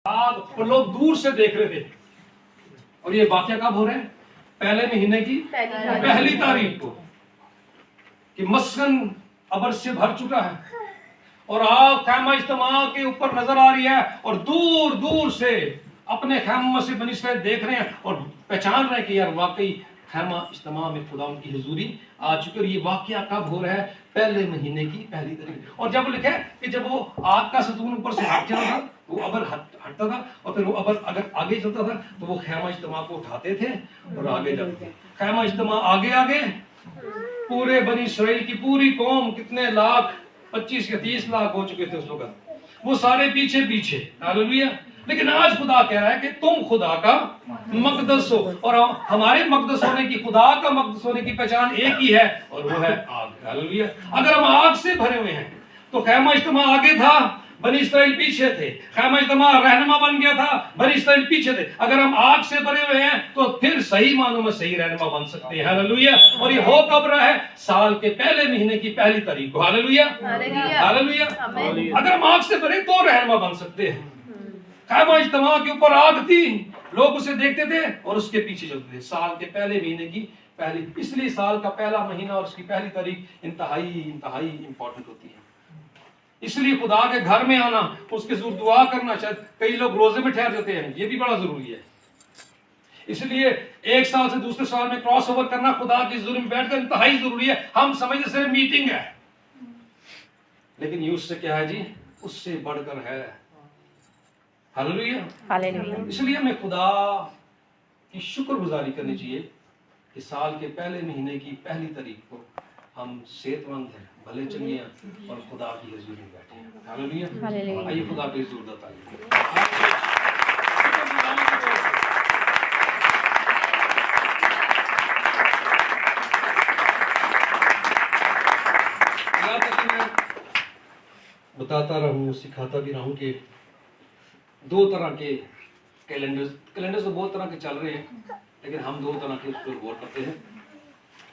और लोग दूर से देख रहे थे। और ये वाकया कब हो रहा है? पहले महीने की पहली तारीख को कि मस्कन अबर से भर चुका है और आग खैमा इज्तिमा के ऊपर नजर आ रही है और दूर दूर से अपने खैमा से बनी इसराइल देख रहे हैं और पहचान रहे हैं कि यार वाकई खैमा इज्तिमा में खुदा उनकी हुजूरी आ चुकी है। और ये वाकया कब हो रहा है? पहले महीने की पहली तारीख। और जब लिखा है कि जब वो आग का सतून ऊपर से हट जाता था, वो अबर हटता था और फिर वो अबर अगर आगे चलता था तो वो खैमा इज्तिमा को उठाते थे और आगे जाते थे। खैमा इज्तिमा आगे आगे, पूरे बनी इसराइल की पूरी कौम, कितने लाख, 25 या 30 लाख हो चुके थे उस वक्त, वो सारे पीछे पीछे। हालेलुया। लेकिन आज खुदा कह रहा है कि तुम खुदा का मकदस हो और हमारे मकदस होने की, खुदा का मकदस होने की पहचान एक ही है और वो है आग। हालेलुया। अगर हम आग से भरे हुए हैं तो खैमा इज्तिमा आगे था, बनी इसराइल पीछे थे। खैमा इज्तिमा रहनुमा बन गया था, बनी इसराइल पीछे थे। अगर हम आग से भरे हुए हैं तो फिर सही मानों में सही रहनुमा बन सकते हैं। हालेलुया। और ये हो कब रहा है? साल के पहले महीने की पहली तारीख को। Hallelujah, hallelujah. अगर हम आग से भरे तो रहनुमा बन सकते हैं। खैमा इज्तिमा के ऊपर आग थी, लोग उसे देखते थे और उसके पीछे चलते थे। साल के पहले महीने की पहली, इसलिए साल का पहला महीना और उसकी पहली तारीख इंतहाई इंपॉर्टेंट होती है। इसलिए खुदा के घर में आना, उसके जरूर दुआ करना, शायद कई लोग रोजे में ठहर जाते हैं, ये भी बड़ा जरूरी है। इसलिए एक साल से दूसरे साल में क्रॉस ओवर करना खुदा की हुजूरी में बैठकर इंतहाई जरूरी है। हम समझते सिर्फ मीटिंग है, लेकिन ये उससे क्या है जी? उससे बढ़कर है। हालेलुया। इसलिए हमें खुदा की शुक्रगुजारी करनी चाहिए कि साल के पहले महीने की पहली तारीख को हम सेहतमंद हैं, भले चंगे हैं और खुदा की हुजूरी में बैठे हैं। हालेलुया। आइए खुदा की हुजूर बताइए। बताता रहूं, सिखाता भी रहूं कि दो तरह के कैलेंडर्स तो बहुत तरह के चल रहे हैं, लेकिन हम दो तरह के उस पर गौर करते हैं।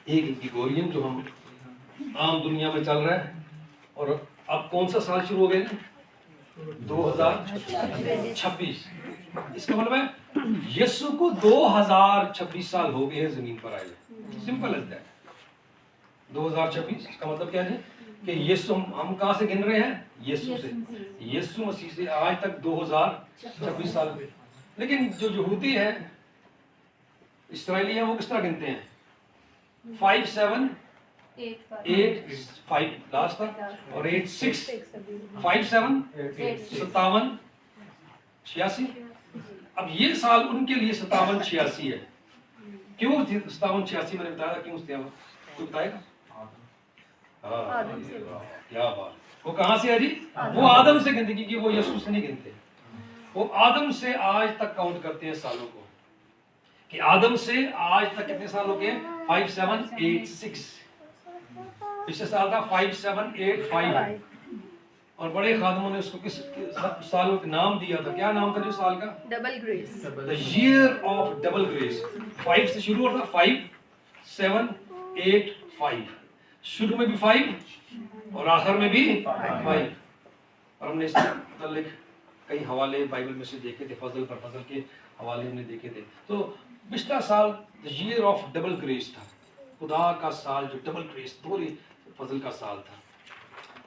एक ग्रेगोरियन जो हम आम दुनिया में चल रहा है, और अब कौन सा साल शुरू हो गया ना? 2026। इसका मतलब है यीशु को 2026 साल हो गए हैं जमीन पर आए। Simple as that. 2026 इसका मतलब क्या है कि यीशु, हम कहां से गिन रहे हैं? यीशु से, यीशु मसीह से आज तक 2026 साल हुए। लेकिन जो यहूदी है, इस्राएली है, वो किस तरह गिनते हैं? 5 7 8 5 लास्ट था और 8 6 5 7 57 86। अब ये साल उनके लिए 57 86 है। क्यों 57 86? मैंने बताया था क्यों कोई बताएगा? क्या बात। वो कहां से है जी? वो आदम से गिनते, क्योंकि वो यीशु से नहीं गिनते। वो आदम से आज तक काउंट करते हैं सालों को, कि आदम से आज तक कितने साल हो गए? 5 7 8 6। पिछले साल था 5 7 8 5। और बड़े खादमों ने उसको किस साल का नाम दिया था? क्या नाम था जो साल का? Double grace. The year of double grace. 5 से शुरू होता, 5 7 8 5। शुरू में भी 5 और आखिर में भी 5। और हमने इसके मतलब कई हवाले बाइबल में से देखे थे, फजल पर फजल के हवाले हमने देखे थे। तो पिछला साल the year of double grace था, खुदा का साल जो डबल ग्रेस, दोहरी फजल का साल था,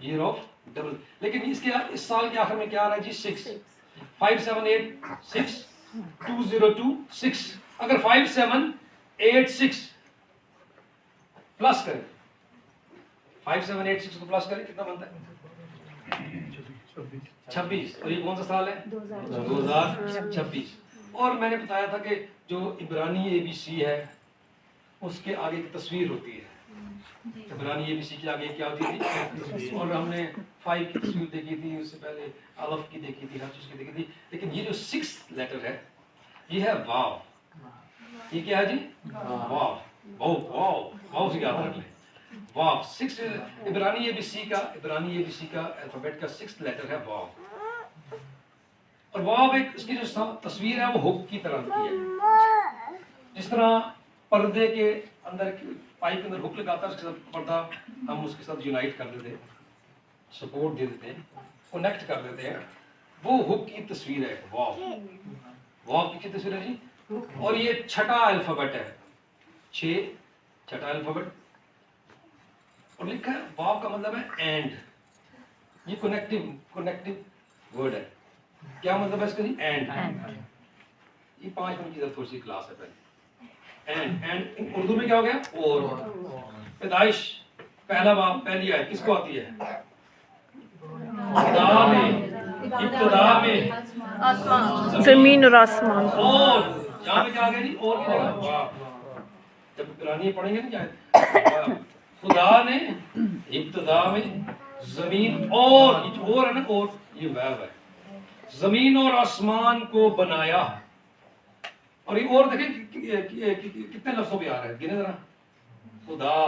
ईयर ऑफ डबल। लेकिन इसके इस साल के आखिर में क्या आ रहा है जी? 6 5 7 8 6 202 6। अगर 5 7 8 6 प्लस करें, 5 7 8 6 को प्लस करें, कितना बनता है? 26। और ये कौन सा साल है? 2026। और मैंने बताया था कि जो इब्रानी एबीसी है उसके आगे एक तस्वीर होती है। इब्रानी एबीसी के आगे क्या होती थी? और हमने 5 की तस्वीर देखी थी, उससे पहले अलफ की देखी थी, हर चीज की देखी थी। लेकिन ये जो 6th लेटर है, ये है वाव। ये क्या है जी? वाव। वाव से क्या रख ले? वाव। 6 इब्रानी एबीसी का अल्फाबेट का 6th लेटर है वाव। और वाव एक, इसकी जो तस्वीर है वो हुक की तरह होती है। जिस तरह पर्दे के अंदर, पाइप के अंदर हुक लगाता है, उसके साथ पर्दा हम उसके साथ यूनाइट कर देते हैं, सपोर्ट दे देते हैं, कनेक्ट कर देते हैं। وہ हुक की तस्वीर है, वाव वाव की तस्वीर है जी। और ये छठा अल्फाबेट है, 6 छठा अल्फाबेट, और लिखा है वाव का मतलब है एंड। ये कनेक्टिव वर्ड है। क्या मतलब है इसका जी? एंड। ये 5 मिनट की थोड़ी सी क्लास है पहले। एंड उर्दू में क्या हो गया? और। पैदाइश पहला बाब पहली आयत किसको आती है? खुदा में, इब्तिदा में आसमान, जमीन और आसमान। और यहाँ पे क्या आ गया जी? और क्या? वाह, जब कुरानी पढ़ेंगे ना जाए, खुदा ने इब्तिदा में जमीन और, ये जो और है ना, और ये वैव है, जमीन और आसमान को बनाया। और ये और देखें कितने लफ्जों पे आ रहा है, गिने जरा। खुदा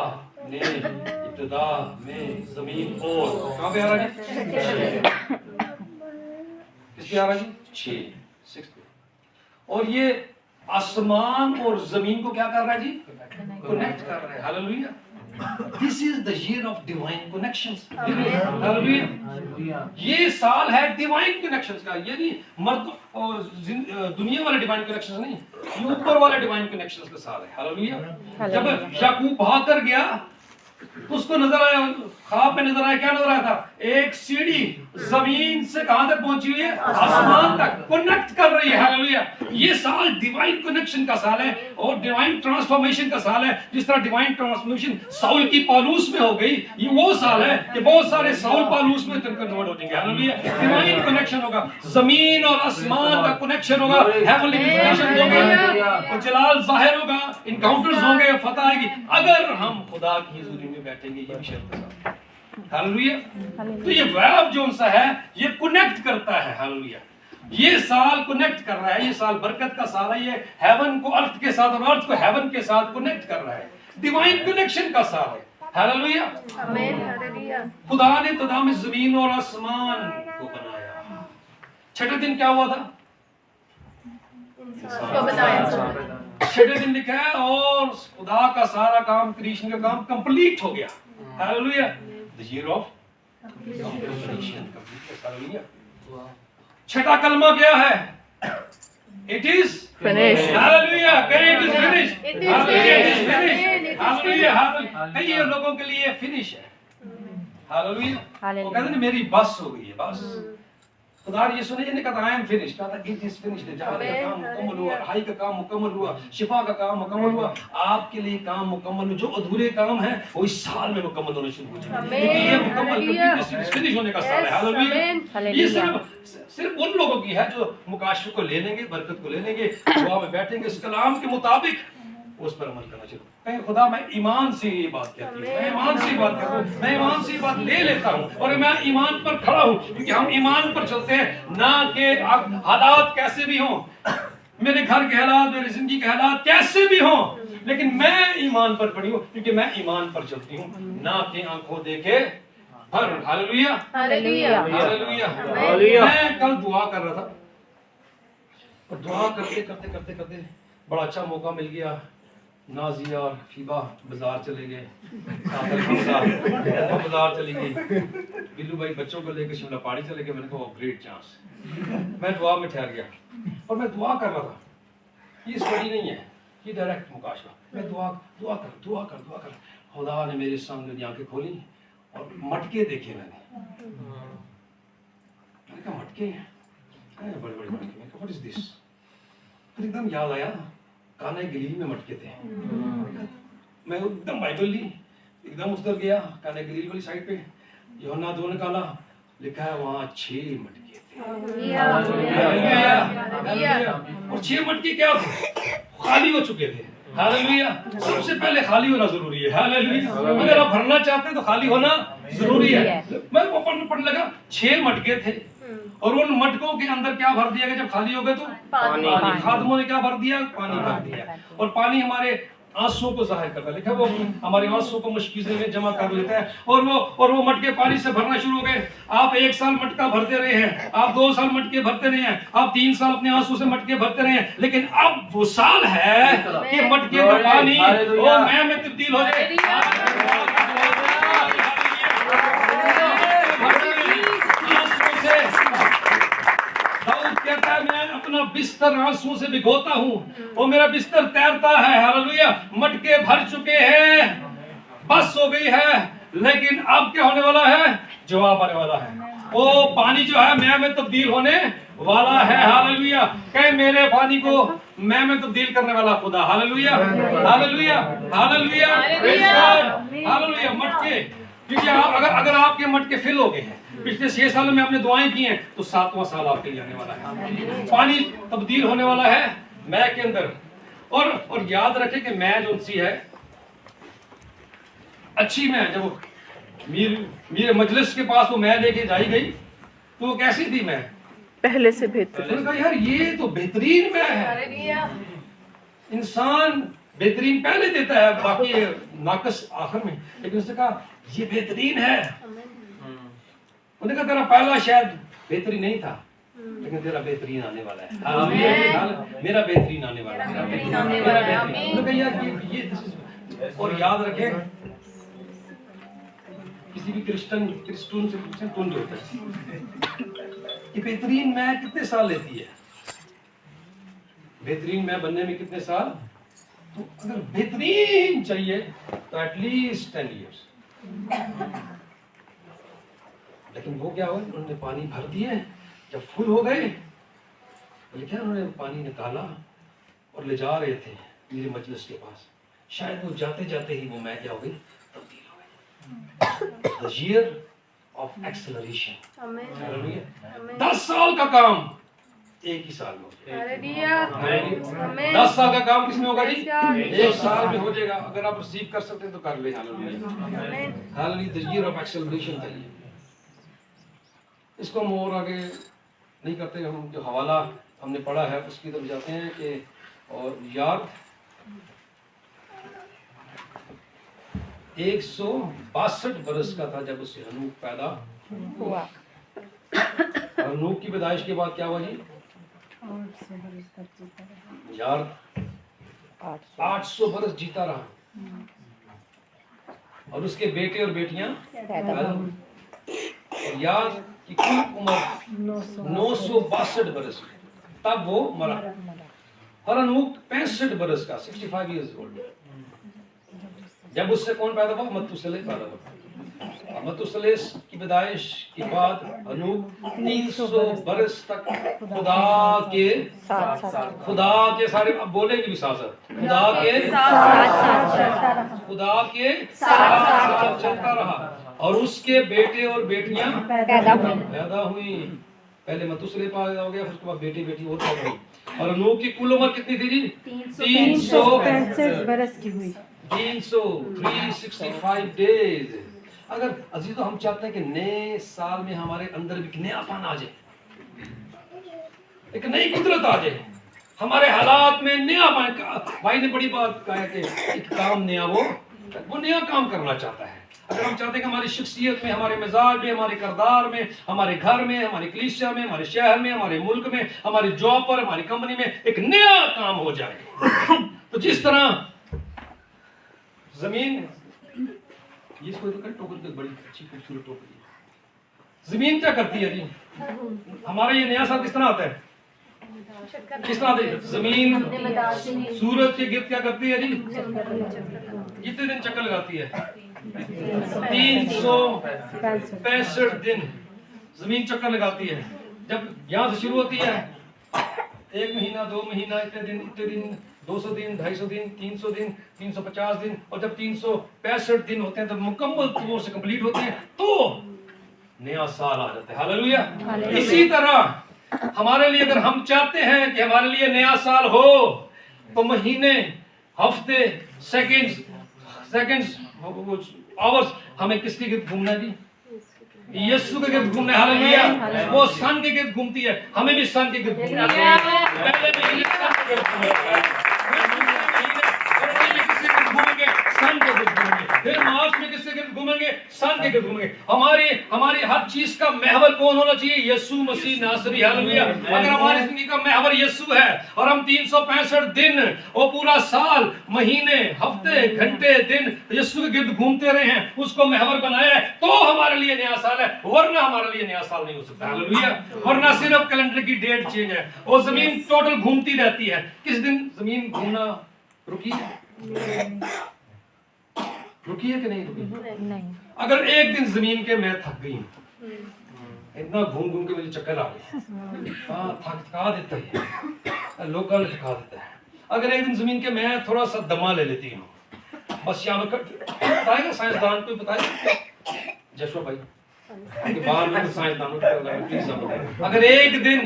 ने इब्तिदा में जमीन और, कहाँ पे आ रहा है? किस पे आ रहा है जी? 6 पे। और ये आसमान और जमीन को क्या कर रहा है जी? कनेक्ट कर रहा है। Hallelujah. This is the year of divine connections. Hallelujah. ये साल है डिवाइन कनेक्शंस का। ये नहीं मर्द और दुनिया वाले डिवाइन कनेक्शंस नहीं, ये ऊपर वाले डिवाइन कनेक्शंस का साल है। हालेलुया। जब याकूब भाग कर गया तो उसको नजर आया, ख्वाब में नजर आया, क्या नजर आया था? एक सीढ़ी जमीन से कहां तक पहुंची हुई है? आसमान तक, कनेक्ट कर रही है। हालेलुया। ये साल डिवाइन कनेक्शन का साल है और डिवाइन ट्रांसफॉर्मेशन का साल है। जिस तरह डिवाइन ट्रांसफॉर्मेशन साउल की पालूस में हो गई, ये वो साल है कि बहुत सारे साउल पालूस में कन्वर्ट हो जाएंगे। हालेलुया। डिवाइन कनेक्शन होगा, जमीन और आसमान का कनेक्शन होगा, हेवनली विजिटेशन होंगे, जलाल जाहिर होगा, इनकाउंटर्स होंगे, फतह आएगी अगर हम खुदा की हुजूरी में बैठेंगे। ये भी शर्त है। हालेलुया। तो ये वैव जो सा है ये कनेक्ट करता है। हालेलुया। ये साल कनेक्ट कर रहा है, ये साल बरकत का साल है। ये हेवन को अर्थ के साथ और अर्थ को हेवन के साथ कनेक्ट कर रहा है। डिवाइन कनेक्शन का साल है। हालेलुया। आमीन। खुदा ने इब्तिदा में जमीन और आसमान को बनाया। छठे दिन क्या हुआ था? छठे दिन लिखा है और खुदा का सारा काम, क्रिएशन का काम कंप्लीट हो गया। Hallelujah. The year of completion. Hallelujah. छठा कलमा क्या है? It is finished. Hallelujah. It is finished. It is finished. Hallelujah. Hallelujah. कई लोगों के लिए फिनिश है। हालेलुया। वो कहते हैं मेरी बस हो गई है, बस। खुदा ये सुने ने कहा आई एम फिनिश्ड, कहा था इट इज फिनिश्ड। जहां का काम मुकम्मल हुआ, हाई का काम मुकम्मल हुआ, शिफा का काम मुकम्मल हुआ, आपके लिए काम मुकम्मल हुआ। जो अधूरे काम है वो इस साल में मुकम्मल होने शुरू हो जाएंगे। ये मुकम्मल फिनिश होने का साल है। हालेलुया। ये सिर्फ उन लोगों की है जो मुकाशफे को ले लेंगे, बरकत को ले लेंगे, दुआ में बैठेंगे, इस कलाम के मुताबिक उस पर अमल करना चाहिए। कहें खुदा मैं ईमान से ये बात कहती हूँ, मैं ईमान से बात करता हूँ, मैं ईमान से बात ले लेता हूँ और मैं ईमान पर खड़ा हूँ, क्योंकि हम ईमान पर चलते हैं। ना कि हालात कैसे भी हों, मेरे घर के हालात, मेरी जिंदगी के हालात कैसे भी हों, लेकिन मैं ईमान पर खड़ी हूँ क्योंकि मैं ईमान पर चलती हूँ, ना कि आंखों देखे पर। हालेलुया। हालेलुया। हालेलुया। मैं कल दुआ कर रहा था और दुआ करते करते करते करते बड़ा अच्छा मौका मिल गया। नाजिया और फीबा बाजार चले गए, बाजार चली गई, बिल्लू भाई बच्चों को लेकर शिमला पहाड़ी चले गए। मैंने कहा ग्रेट चांस। मैं दुआ में ठहर गया और मैं दुआ कर रहा था। ये स्टडी नहीं है, ये डायरेक्ट मुकाशवा। मैं दुआ कर खुदा ने मेरे सामने आंखें खोली और मटके देखे। मैंने कहा मटके हैं, बड़े बड़े मटके। मैंने कहा व्हाट इज दिस? फिर एकदम याद आया काना गलील में मटके थे। मैं एकदम बाइबल ली, एकदम उधर गया काना गलील वाली साइड पे, यूहन्ना 2 निकाला, लिखा है वहाँ 6 मटके थे। और 6 मटके क्या थे? खाली हो चुके थे। हालेलुया। सबसे पहले खाली होना जरूरी है। हालेलुया। अगर आप भरना चाहते हैं तो खाली होना जरूरी है। मैं पढ़ने लगा 6 मटके थे और उन मटकों के अंदर क्या भर दिया गया जब खाली हो गए? तो पानी। खादमों ने क्या भर दिया? पानी भर दिया। और पानी हमारे आंसुओं को जाहिर करता है। लिखा वो हमारे आंसुओं को मुश्किल में जमा कर लेता है और वो मटके पानी से भरना शुरू हो गए। आप 1 साल मटका भरते रहे हैं, आप 2 साल मटके भरते रहे हैं, आप 3 साल अपने आंसू से मटके भरते रहे हैं, लेकिन अब वो साल है कि मटके का पानी वो मैं में तब्दील हो जाए। अपना बिस्तर आंसुओं से भिगोता हूँ और मेरा बिस्तर तैरता है, हालेलुया। मटके भर चुके हैं, बस हो गई है, लेकिन अब क्या होने वाला है? जवाब आने वाला है। वो पानी जो है मैं में तब्दील होने वाला है, हालेलुया। कहे मेरे पानी को मैं में तब्दील करने वाला खुदा, hallelujah, hallelujah, hallelujah, praise God, hallelujah. मटके, क्योंकि अगर आपके मटके फिल हो गए हैं, पिछले 6 सालों में आपने दुआएं की हैं, तो 7वां साल आपके लिए आने वाला है। पानी तब्दील होने वाला है मैं के अंदर। और याद रखें कि मैं जो सी है अच्छी मैं, जब मेरे मजलिस के पास वो मैं लेके जाई गई तो वो कैसी थी मैं? पहले से बेहतर। मैंने कहा यार ये तो बेहतरीन मैं है। हालेलुया। इंसान बेहतरीन पहले देता है, बाकी नाकस आखिर में, लेकिन उसने कहा ये बेहतरीन है। उन्होंने कहा तेरा पहला शायद बेहतरीन नहीं था, लेकिन तेरा बेहतरीन आने वाला है। मेरा बेहतरीन आने वाला है, मेरा बेहतरीन। उन्होंने कहा यार ये और याद रखें, किसी भी क्रिश्चियन से पूछें कौन जो होता है कि बेहतरीन मैं कितने साल लेती है, बेहतरीन मैं बनने में कितने साल? तो अगर बेहतरीन चाहिए तो एटलीस्ट 10 इयर्स। लेकिन वो क्या हुआ, उन्होंने पानी भर दिए, जब फुल हो गए तो लिखा उन्होंने पानी निकाला और ले जा रहे थे मेरे मजलिस के पास। शायद वो जाते जाते ही वो मैं क्या हो गई? तब्दील हो गई। The year of acceleration। 10 साल का काम एक ही साल में हो जाएगा। 10 साल का काम किसमें होगा जी? एक साल में हो जाएगा। अगर आप रिसीव कर सकते हैं तो कर ले। Hallelujah, hallelujah. The year of acceleration था ये। इसको हम और आगे नहीं करते, हम जो हवाला हमने पढ़ा है उसकी तरफ जाते हैं कि और याद 162 बरस का था जब उससे हनूक पैदा हुआ। और हनूक की पैदाइश के बाद क्या हुआ जी? यार 800 बरस जीता रहा और उसके बेटे और बेटियां पैदा हुए। और यार की कुल उम्र 962 बरस, तब वो मरा। और हनूक 65 बरस का, 65 इयर्स ओल्ड। जब उससे कौन पैदा हुआ? मतुसले पैदा हुआ। मतुसले की पैदाइश के बाद हनूक 300 बरस तक खुदा के सारे, अब बोलेंगे भी साथ, खुदा के साथ चलता रहा। और उसके बेटे और बेटियां पैदा हुई। पहले मतुसले पैदा हो गया, फिर उसके बाद बेटे बेटी और पैदा हुई। और हनूक की कुल उम्र कितनी थी जी? 365 बरस की हुई। 365 डेज। अगर अजीज, तो हम चाहते हैं कि नए साल में हमारे अंदर भी नयापन आ जाए, एक नई कुदरत आ जाए, हमारे हालात में नयापन। भाई ने बड़ी बात कहा है कि एक काम नया, वो नया काम करना चाहता है। अगर हम चाहते हैं कि हमारी शख्सियत में, हमारे मिजाज में, हमारे किरदार में, हमारे घर में, हमारी कलीसिया में, हमारे शहर में, हमारे मुल्क में, हमारी जॉब पर, हमारी कंपनी में एक नया काम हो जाए, तो जिस तरह जमीन, ये इसको टोकरी बड़ी अच्छी खूबसूरत टोकरी है। जमीन क्या करती है जी? हमारा ये नया साल किस तरह आता है? किस तरह आता है? जमीन सूरज के गिर्द क्या करती है जी? कितने दिन चक्कर लगाती है? 365 दिन जमीन चक्कर लगाती है। जब यहाँ से शुरू होती है, 1 महीना, 2 महीना, इतने दिन, 200 दिन, 250 दिन, 300 दिन, 350 दिन, और जब 365 दिन होते हैं, तब मुकम्मल तौर से कंप्लीट होते हैं, तो नया साल आ जाता है। हालेलुया। इसी तरह हमारे लिए, अगर हम चाहते हैं कि हमारे लिए नया साल हो, तो महीने, हफ्ते, सेकंड्स, आवर्स हमें किसके गिर्द घूमना है जी? यीशु के गिर्द घूमना है। हालेलुया। वो सन के गिर्द घूमती है, हमें भी सन के गिर्द घूमना है। पहले महीने सन के गिर्द घूमेंगे, सन के गिर्द घूमेंगे, फिर मार्च में किसके गिर्द घूमेंगे? سن کے گرد گھومیں گے. ہماری ہر چیز کا محور کون ہونا چاہیے؟ یسوع مسیح ناصری. ہاللویہ. اگر ہماری زندگی کا محور یسوع ہے اور ہم 365 دن اور پورا سال مہینے ہفتے گھنٹے دن یسوع کے گرد گھومتے رہے ہیں, اس کو محور بنایا ہے, تو ہمارے لیے نیا سال ہے, ورنہ ہمارے لیے نیا سال نہیں ہو سکتا. ہاللویہ. ورنہ صرف کیلنڈر کی ڈیٹ چینج ہے اور زمین ٹوٹل گھومتی رہتی ہے. کس دن زمین گھومنا رکی ہے؟ رکی ہے کہ نہیں رکی؟ نہیں. اگر ایک دن زمین کے میں تھک گئی ہوں, اتنا گھوم گھوم کے مجھے چکر آ گئے, ہاں تھکا دیتا ہے, لوکل تھکا دیتا ہے. اگر ایک دن زمین کے میں تھوڑا سا دما لے لیتی ہوں, بس یہاں بتائے گا سائنسدان کو بتائے گا جشوا بھائی باہر میں سائنسدانوں کو پلیز بتائیں, اگر ایک دن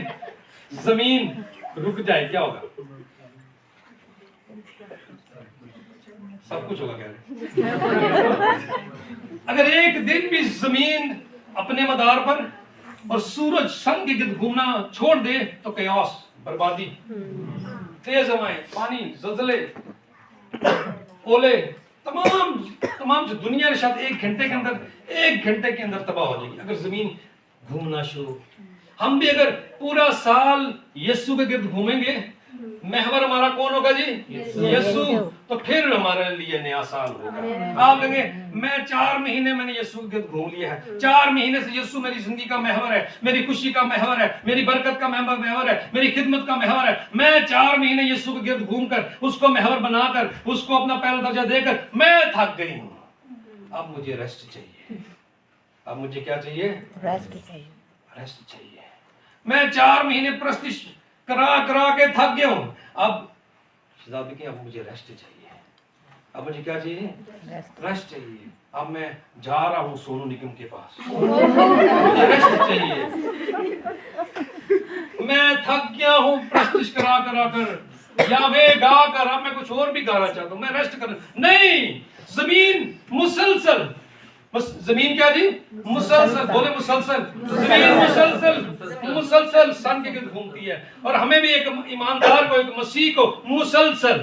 زمین رک جائے کیا ہوگا؟ سب کچھ ہوگا کہہ رہے. اگر ایک دن بھی زمین اپنے مدار پر اور سورج سن کے گرد گھومنا چھوڑ دے تو کیاس, بربادی, تیز ہوائیں, پانی, زلزلے, اولے, تمام جو دنیا کے ساتھ ایک گھنٹے کے اندر تباہ ہو جائے گی اگر زمین گھومنا شروع. ہم بھی اگر پورا سال یسوع کے گرد گھومیں گے, محور ہمارا کون ہوگا جی؟ یسوع. تو پھر ہمارے لیے نیا سال ہوگا. آپ کہیں گے میں 4 مہینے میں نے یسوع کے گرد گھوم لیا ہے, 4 مہینے سے یسوع میری زندگی کا محور ہے, میری خوشی کا محور ہے, میری برکت کا محور ہے, میری خدمت کا محور ہے. میں 4 مہینے یسوع کے گرد گھوم کر اس کو محور بنا کر اس کو اپنا پہلا درجہ دے کر میں تھک گئی ہوں. اب مجھے ریسٹ چاہیے. اب مجھے کیا چاہیے؟ ریسٹ چاہیے. میں 4 مہینے پرستش کرا کے تھک گیا ہوں. اب شہزادی کہ اب مجھے ریسٹ چاہیے. اب مجھے کیا چاہیے؟ ریسٹ چاہیے. اب میں جا رہا ہوں سونو نگم کے پاس, مجھے ریسٹ چاہیے. میں تھک گیا ہوں پرستش کرا کر یا وہ گا کر, اب میں کچھ اور بھی گانا چاہتا ہوں, میں ریسٹ نہیں. زمین مسلسل, بس زمین کیا جی؟ مسلسل. بولے مسلسل. زمین مسلسل سن کے گرد گھومتی ہے. اور ہمیں بھی ایک ایماندار کو, ایک مسیح کو مسلسل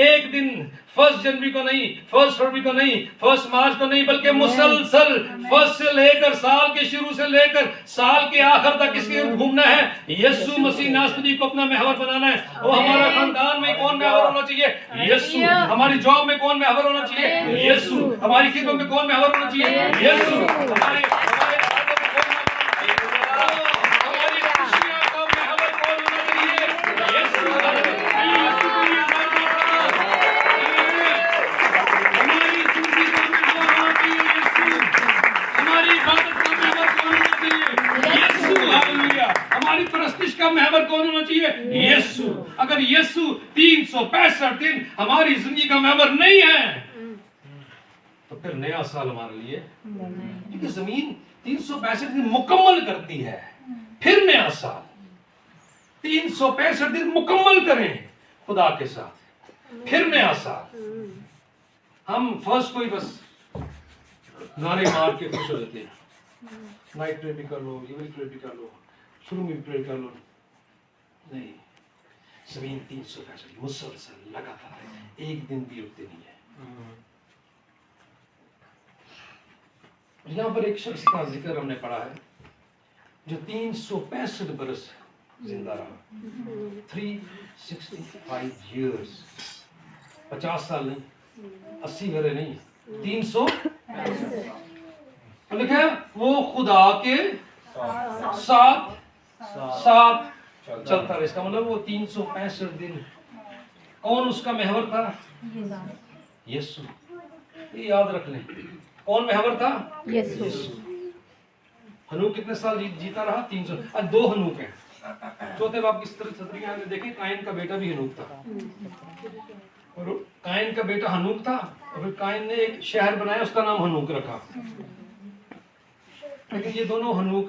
ایک دن 1 جنوری کو نہیں, 1 فروری کو نہیں, 1 مارچ کو نہیں, بلکہ مسلسل 1 سے لے کر سال کے شروع سے لے کر سال کے آخر تک کس کے گرد گھومنا ہے؟ یسوع مسیح ناصری کو اپنا محور بنانا ہے. اور ہمارا خاندان میں کون محور ہونا چاہیے؟ یسوع. ہماری جاب میں کون محور ہونا چاہیے؟ یسوع. ہماری خدمت میں کون محور ہونا چاہیے؟ یسوع. ہماری خوشیاں کا محور کون ہونا چاہیے؟ یسوع. ہماری پرستش کا محور کون ہونا چاہیے؟ یسوع. اگر یسوع 365 دن ہماری زندگی کا محور نہیں ہے تو پھر نیا سال ہمارے لیے, کیونکہ زمین 365 دن مکمل کرتی ہے, پھر نیا سال. 365 دن مکمل کریں خدا کے ساتھ, پھر نیا سال. ہم فرسٹ کو ہی بس نعرے مار کے خوش ہو جاتے ہیں, نائٹ پریئر بھی کر لو, ایوننگ پریئر بھی کر لو, شروع میں بھی پریئر کر لو. نہیں, زمین 365 مسلسل لگاتار ہے, ایک دن بھی رکتے نہیں ہے. یہاں پر ایک شخص کا ذکر ہم نے پڑھا ہے جو 365 برس زندہ رہا. 365 years, 50 سال نہیں, 80 برے نہیں, 365. لکھا ہے وہ خدا کے ساتھ چلتا رہا. اس کا مطلب وہ 365 دن کون اس کا محور تھا؟ یسوع. یہ یاد رکھ لیں, کون محور تھا؟ یسوع. ہنوک کتنے سال جیتا رہا؟ 300. آج 2 ہنوک ہیں. چوتھے باپ کی صدری میں دیکھیں, قائن کا بیٹا بھی ہنوک تھا, اور قائن کا بیٹا ہنوک تھا, اور پھر قائن نے ایک شہر بنایا, اس کا نام ہنوک رکھا. لیکن یہ دونوں ہنوک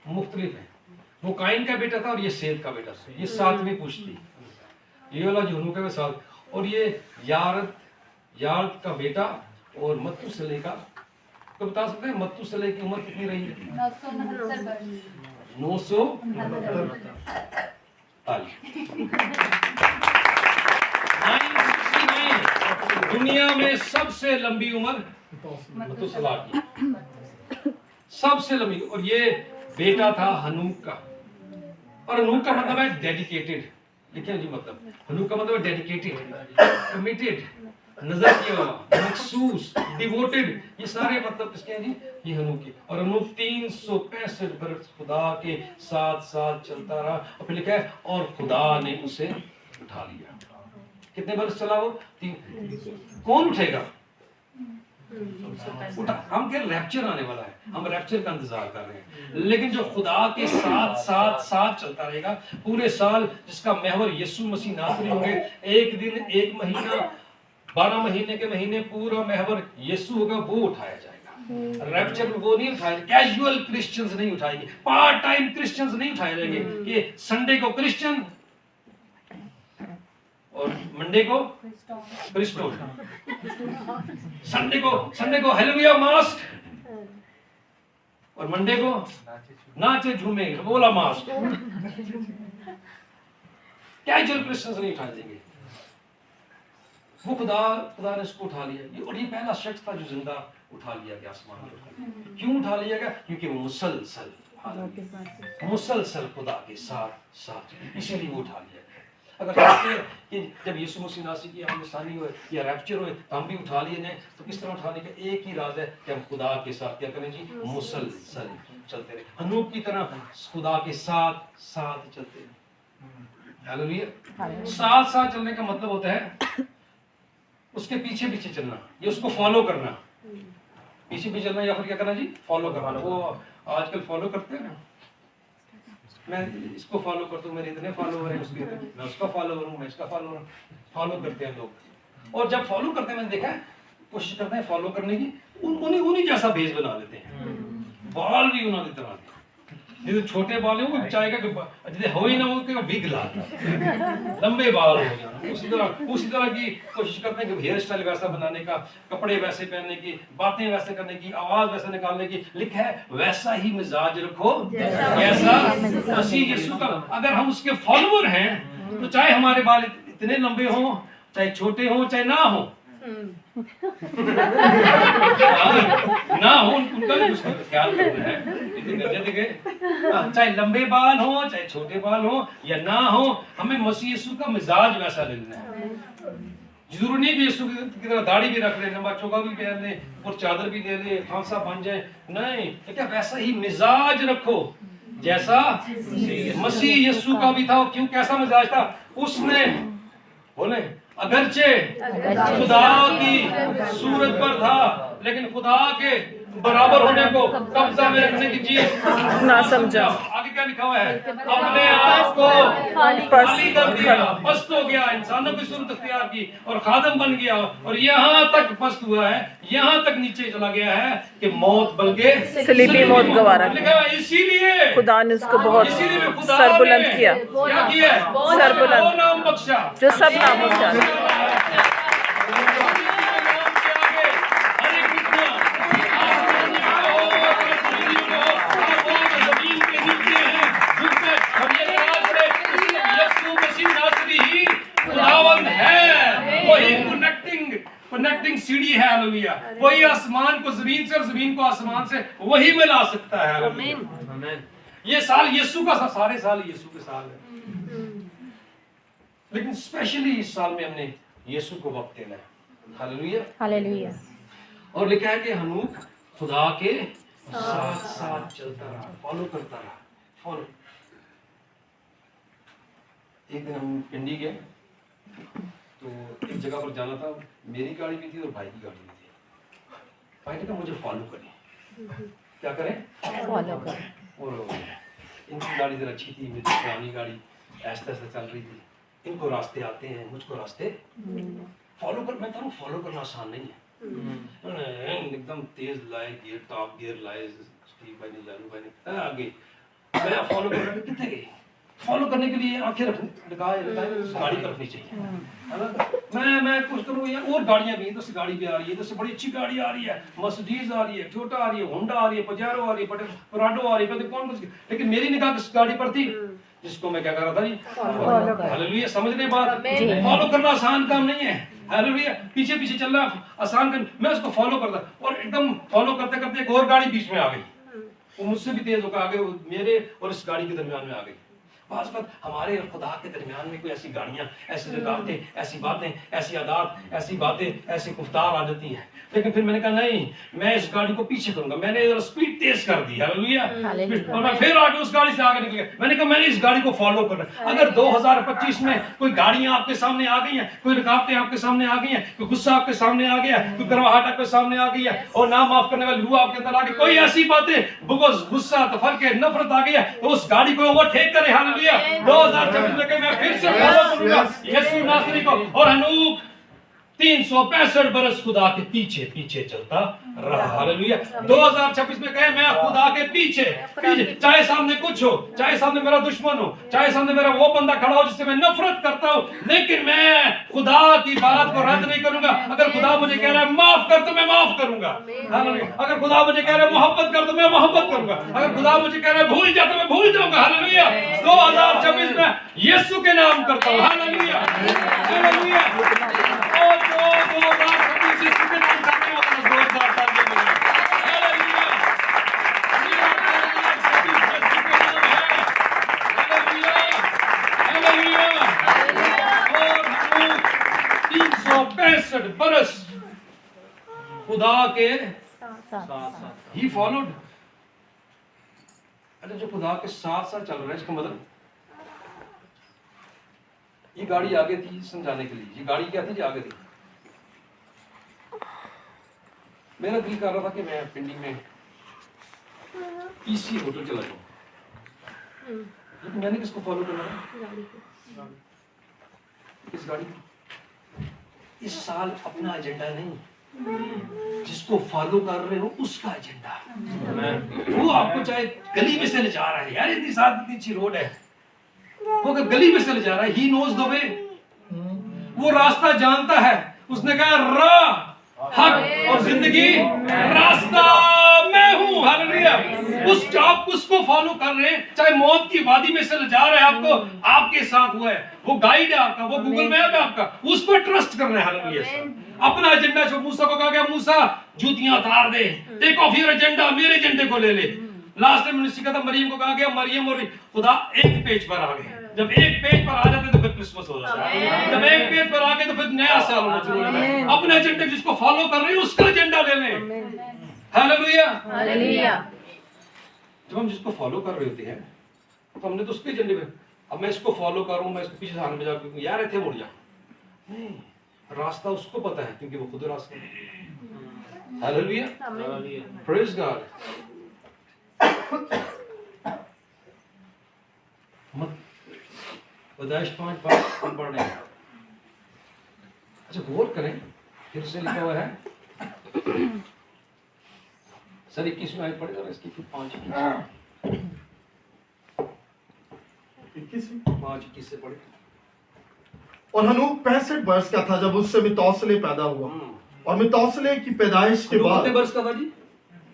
مختلف ہیں. وہ قائن کا بیٹا تھا اور یہ سیت کا بیٹا تھا. یہ 7ویں پوچھ تھی. یہ والا جو ہنوک ہے وہ 7, اور یہ یارد کا بیٹا اور متو سلے کا. تو بتا سکتے ہیں متو سلے کی عمر کتنی رہی ہے؟ 969. دنیا میں سب سے لمبی عمر متو سلا کی. سب سے لمبی. اور یہ بیٹا تھا ہنوک کا, اور ہنوک کا مطلب ہے ڈیڈیکیٹڈ. لکھیں جی مطلب ہنوک کا مطلب ہے ڈیڈیکیٹڈ, کمیٹڈ, نظر کیا ہوا, مخصوص, ڈیووٹڈ. یہ سارے مطلب کس کے ہیں جی؟ یہ ہنوک کے. اور ہنوک 365 برس خدا کے ساتھ ساتھ چلتا رہا. اور پھر لکھا ہے اور خدا نے اسے اٹھا لیا. کتنے برس چلا وہ؟ 3. کون اٹھے گا؟ ہم کہ ریپچر آنے والا ہے, ہم ریپچر کا انتظار کر رہے ہیں. لیکن جو خدا کے ساتھ ساتھ ساتھ چلتا رہے گا پورے سال, جس کا محور یسوع مسیح ناصری ہوں گے, ایک دن, ایک مہینہ, 12 مہینے کے مہینے پورا محور یسوع ہوگا, وہ اٹھایا جائے گا. ریپچر میں وہ نہیں اٹھائے گا, کیجول کرسچنز نہیں اٹھائے گے, پارٹ ٹائم کرسچنز نہیں اٹھائے جائیں گے کہ سنڈے کو کرسچن اور منڈے کو کرسٹون, سنڈے کو ہیلیلویا ماسک, اور منڈے کو ناچے جھومے بولا ماسک. کیجول کرسچنز نہیں اٹھائے دیں گے. وہ خدا نے اس کو اٹھا لیا. اور یہ پہلا شخص تھا جو زندہ اٹھا لیا گیا آسمان میں. کیوں اٹھا لیا گیا؟ کیونکہ وہ مسلسل خدا کے ساتھ ساتھ, اسی لیے وہ اٹھا لیا گیا. اگر کہتے ہیں کہ جب یسوع مسیح ناصری کی ہم ثانی ہوئے یا ریپچر ہوئے تو ہم بھی اٹھا لیے جائیں, تو کس طرح اٹھانے کا ایک ہی راز ہے کہ ہم خدا کے ساتھ کیا کریں جی؟ مسلسل چلتے رہے. ہنوک کی طرح خدا کے ساتھ ساتھ چلتے رہے. ہاللیلویا. ساتھ ساتھ چلنے کا مطلب ہوتا ہے اس کے پیچھے پیچھے چلنا, یا اس کو فالو کرنا. پیچھے پیچھے چلنا یا پھر کیا کرنا جی؟ فالو کرنا. وہ آج کل فالو کرتے ہیں نا, میں اس کو فالو کرتا ہوں, میرے اتنے فالوور ہیں, میں اس کا فالوور ہوں, میں اس کا فالوور ہوں. فالو کرتے ہیں لوگ. اور جب فالو کرتے ہیں, میں نے دیکھا ہے کوشش کرتے ہیں فالو کرنے کی, انہیں جیسا بھیس بنا لیتے ہیں. بال بھی انہوں نے طرح کے, جیسے چھوٹے بال ہیں وہ چاہے گا کہ جیسے ہو ہی نہ ہو کہ بگ لا لمبے بال ہو جانا. اسی طرح کی کوشش کرتے ہیں کہ ہیئر اسٹائل ویسا بنانے کا, کپڑے ویسے پہننے کی, باتیں ویسے کرنے کی, آواز ویسے نکالنے کی. لکھا ہے ویسا ہی مزاج رکھو جیسا مسیح یسوع کا. اگر ہم اس کے فالوور ہیں تو چاہے ہمارے بال اتنے لمبے ہوں, چاہے چھوٹے ہوں, چاہے نہ ہوں, نہ ہو, ان کا بھی اس کا خیال کرنا ہے. چاہے لمبے بال ہوں, چاہے چھوٹے بال ہوں یا نہ ہوں, ہمیں مسیح یسوع کا مزاج ویسا لینا ہے. ضروری نہیں کہ یسوع کی طرح داڑھی بھی رکھ لیں, لمبا چوکا بھی پہن لیں, اور چادر بھی لے لیں, خانسا بن جائیں. نہیں, کیا ویسا ہی مزاج رکھو جیسا مسیح یسوع کا بھی تھا. کیوں کیسا مزاج تھا اس نے؟ بولیں اگرچہ خدا کی صورت پر تھا لیکن خدا کے برابر ہونے کو قبضہ میں رکھنے کی چیز نہ سمجھا. آگے کیا لکھا ہوا ہے؟ اپنے آپ کو خالی کر دیا, پست ہو گیا, انسانوں کی صورت اختیار کی اور خادم بن گیا, اور یہاں تک پست ہوا ہے, یہاں تک نیچے چلا گیا ہے کہ موت بلکہ صلیبی موت گوارا کی. لکھا ہے اسی لیے خدا نے اس کو بہت سر بلند کیا, کیا کیا؟ سر بلند, وہ نام بخشا جو سب ناموں سے آگے. کنیکٹنگ سیڑھی ہے. ہاللیلویا. وہی آسمان کو زمین سے اور زمین کو آسمان سے وہی ملا سکتا ہے. ہاللیلویا. یہ سال یسوع کا, سارے سال یسوع کے سال ہے, لیکن اسپیشلی اس سال میں ہم نے یسوع کو وقت دینا ہے. ہاللیلویا. Hallelujah. اور لکھا ہے کہ ہنوک خدا کے ساتھ ساتھ چلتا رہا, فالو کرتا رہا. فالو. ایک دن ہم پنڈی گئے تو ایک جگہ پر جانا تھا, میری گاڑی بھی تھی اور بھائی کی گاڑی بھی تھی. بھائی نے کہا مجھے فالو کریں. کیا کریں؟ فالو کریں. اور ان کی گاڑی ذرا اچھی تھی, میری پرانی گاڑی ایسے ایسے چل رہی تھی. ان کو راستے آتے ہیں, مجھ کو راستے فالو کر. میں کہتا ہوں فالو کرنا آسان نہیں ہے. ایک دم تیز لائے گیئر, ٹاپ گیئر لائے, اسٹیو بھائی نے, لالو بھائی نے آگے. میں فالو کر رہا, کتنے گئے فالو کرنے کے لیے آنکھیں لگائے گاڑی پر رکھنی چاہیے. میں کچھ کروں, اور گاڑیاں بھی, ادھر سے گاڑی بھی آ رہی ہے, ادھر سے بڑی اچھی گاڑی آ رہی ہے, مرسڈیز آ رہی ہے, ٹویوٹا آ رہی ہے, ہونڈا آ رہی ہے, پجیرو آ رہی ہے, پراڈو آ رہی ہے, کون کچھ. لیکن میری نگاہ کس گاڑی پر تھی جس کو میں کیا کر رہا تھا جی؟ ہاللیلویا. سمجھنے بات, فالو کرنا آسان کام نہیں ہے. ہاللیلویا. پیچھے پیچھے چلنا آسان کام, میں اس کو فالو کرتا, اور ایک دم فالو کرتے کرتے ایک اور گاڑی بیچ میں آ گئی. وہ مجھ سے بھی تیز ہو کر آگے میرے اور اس گاڑی کے درمیان میں آ گئی. بعض وقت ہمارے اور خدا کے درمیان میں کوئی ایسی گاڑیاں، ایسی رکاوٹیں، ایسی باتیں، ایسی عادات، ایسی باتیں، ایسی گفتار آ جاتی ہیں. لیکن پھر میں نے کہا نہیں، میں اس گاڑی کو پیچھے کروں گا. میں نے اسپیڈ تیز کر دی. ہاللیلویہ. اور میں پھر آگے اس گاڑی سے آگے نکل گیا. میں نے کہا میں نے اس گاڑی کو فالو کرنا. اگر 2025 میں کوئی گاڑیاں آپ کے سامنے آ گئی ہیں، کوئی رکاوٹیں آپ کے سامنے آ گئی ہیں، کوئی غصہ آپ کے سامنے آ گیا ہے، کوئی کڑواہٹ آپ کے سامنے آ گئی ہے، اور نہ معاف کرنے والی روح آپ کے اندر آ گئی، کوئی ایسی باتیں بغض، غصہ، تفرقے، نفرت آ گئی ہے، تو اس گاڑی کو اوورٹیک کرے. ہاللیلویہ. 2026 میں کہ میں پھر سے فالو کروں گا یسوع ناصری کو. اور ہنوک 365 برس خدا کے پیچھے پیچھے چلتا رہا. ہاللیلویہ. 2026 میں کہے میں خدا کے پیچھے پیچھے، چاہے سامنے کچھ ہو، چاہے سامنے میرا دشمن ہو، چاہے سامنے میرا وہ بندہ کھڑا ہو جس سے میں نفرت کرتا ہوں، لیکن میں خدا کی بات کو رد نہیں کروں گا. اگر خدا مجھے کہہ رہا ہے معاف کر تو میں معاف کروں گا. اگر خدا مجھے کہہ رہا ہے محبت کر تو میں محبت کروں گا. اگر خدا مجھے کہہ رہا ہے بھول جا تو میں بھول جاؤں گا. ہاللیلویہ. 2026 میں یسوع کے نام کرتا ہوں. ہاللیلویہ. ہاللیلویہ. اور جو 2026 یسوع کے نام کرتے ہیں وہ زوردار تالیاں بجائیں. ہاللیلویہ. ہاللیلویہ. اور ہم 365 برس خدا کے ہی فالوڈ. اچھا جو خدا کے ساتھ ساتھ چل رہا ہے اس کا مطلب یہ گاڑی آگے تھی سمجھانے کے لیے. یہ گاڑی کیا تھی جو آگے تھی. میرا دل کر رہا تھا کہ میں پنڈی میں PC ہوٹل چلا جاؤں، لیکن میں نے کس کو فالو کرنا ہے؟ اس گاڑی کو. اس سال اپنا ایجنڈا نہیں، جس کو فالو کر رہے ہو اس کا ایجنڈا. وہ آپ کو چاہے گلی میں سے لے جا رہا ہے، یار اتنی ساتھ اتنی اچھی روڈ ہے، وہ اگر گلی میں سے لے جا رہا ہے، ہی نوز دا وے، وہ راستہ جانتا ہے. اس نے کہا راہ، حق اور زندگی، راستہ میں ہوں. ہاللیلویہ. آپ اس کو فالو کر رہے ہیں، چاہے موت کی وادی میں سے لے جا رہے ہیں آپ کو، آپ کے ساتھ ہوا ہے، وہ گائیڈ ہے آپ کا، وہ گوگل میپ ہے آپ کا، اس پر ٹرسٹ کر رہے ہیں. ہاللیلویہ. اپنا ایجنڈا جو موسیٰ کو کہا گیا موسیٰ جوتیاں اتار دے، ٹیک آف یور ایجنڈا، میرے ایجنڈے کو لے لے. لاسٹ میں نے کہا تھا مریم کو کہا گیا مریم اور خدا ایک پیج پر آ گئے. جب ایک پیج پر آ جاتے تو پھر کرسمس ہو جاتا ہے. جب ایک پیج پر آ گئے تو پھر نیا سال ہونا شروع ہوتا ہے. اپنے ایجنڈے جس کو فالو کر رہے ہیں اس کا ایجنڈا لے لیں. ہاللیلویہ. ہاللیلویہ. جب ہم جس کو فالو کر رہے ہوتے ہیں تو ہم نے تو اس کے ایجنڈے پہ، اب میں اس کو فالو کر رہا ہوں، میں اس کو پیچھے سامنے جا کے یار ایتھے مڑ جا نہیں، راستہ اس کو پتا ہے کیونکہ وہ خود راستہ ہے. ہاللیلویہ. پریز گاڈ. پیدائش 5 ہم پڑھ رہے ہیں. اچھا غور کریں، پھر سے لکھا ہوا ہے سر 21 میں آیت پڑھے ذرا اس کی 5:21 سے پڑھے. اور ہنوک 65 برس کا تھا جب اس سے متوسلے پیدا ہوا، اور متوسلے کی پیدائش کے بعد کتنے برس کا تھا جی؟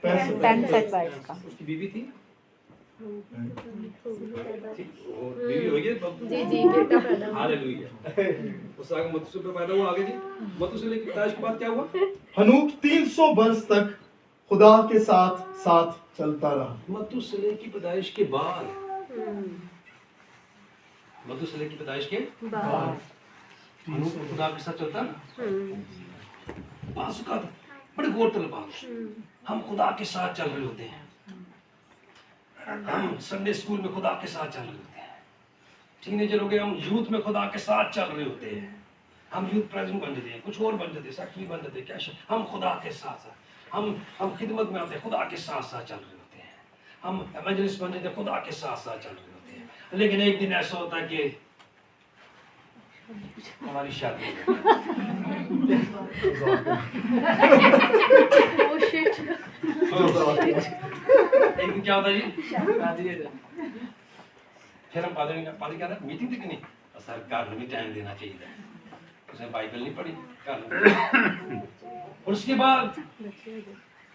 65 برس کا. اس کی بیوی تھی؟ بیوی ہوئی ہے؟ جی جی بیٹا پیدا ہوا. ہاللیلویہ. اس آگے متوسلے پیدا ہوا. آگے جی متوسلے کی پیدائش کے بعد کیا ہوا؟ ہنوک 300 برس تک خدا کے ساتھ ساتھ چلتا رہا. متوسلے کی پیدائش کے بعد، متوسلے کی پیدائش کے بعد ہنوک خدا کے ساتھ چلتا. بعض اوقات بڑے غور طلب بات، ہم خدا کے ساتھ چل رہے ہوتے ہیں، ہم سنڈے اسکول میں خدا کے ساتھ چل رہے ہوتے ہیں، ٹینیجر ہو گئے ہم یوتھ میں خدا کے ساتھ چل رہے ہوتے ہیں، ہم یوتھ پریزنٹ بن جاتے ہیں، کچھ اور بن جاتے ہیں، سیکٹری بن جاتے ہیں، کیا ہم خدا کے ساتھ ساتھ ہم خدمت میں آتے ہیں، خدا کے ساتھ ساتھ چل رہے ہوتے ہیں، ہم ایونجلسٹ بن جاتے ہیں، خدا کے ساتھ ساتھ چل رہے ہوتے ہیں. لیکن ایک دن ایسا ہوتا ہے کہ ہماری شادی ہو ایک دن کیا ہوتا ہے جی، پھر ہم پادری کہتا ہے میٹنگ تھی کہ نہیں سر گھر میں ٹائم دینا چاہیے، اس نے بائبل نہیں پڑھی گھر میں. اور اس کے بعد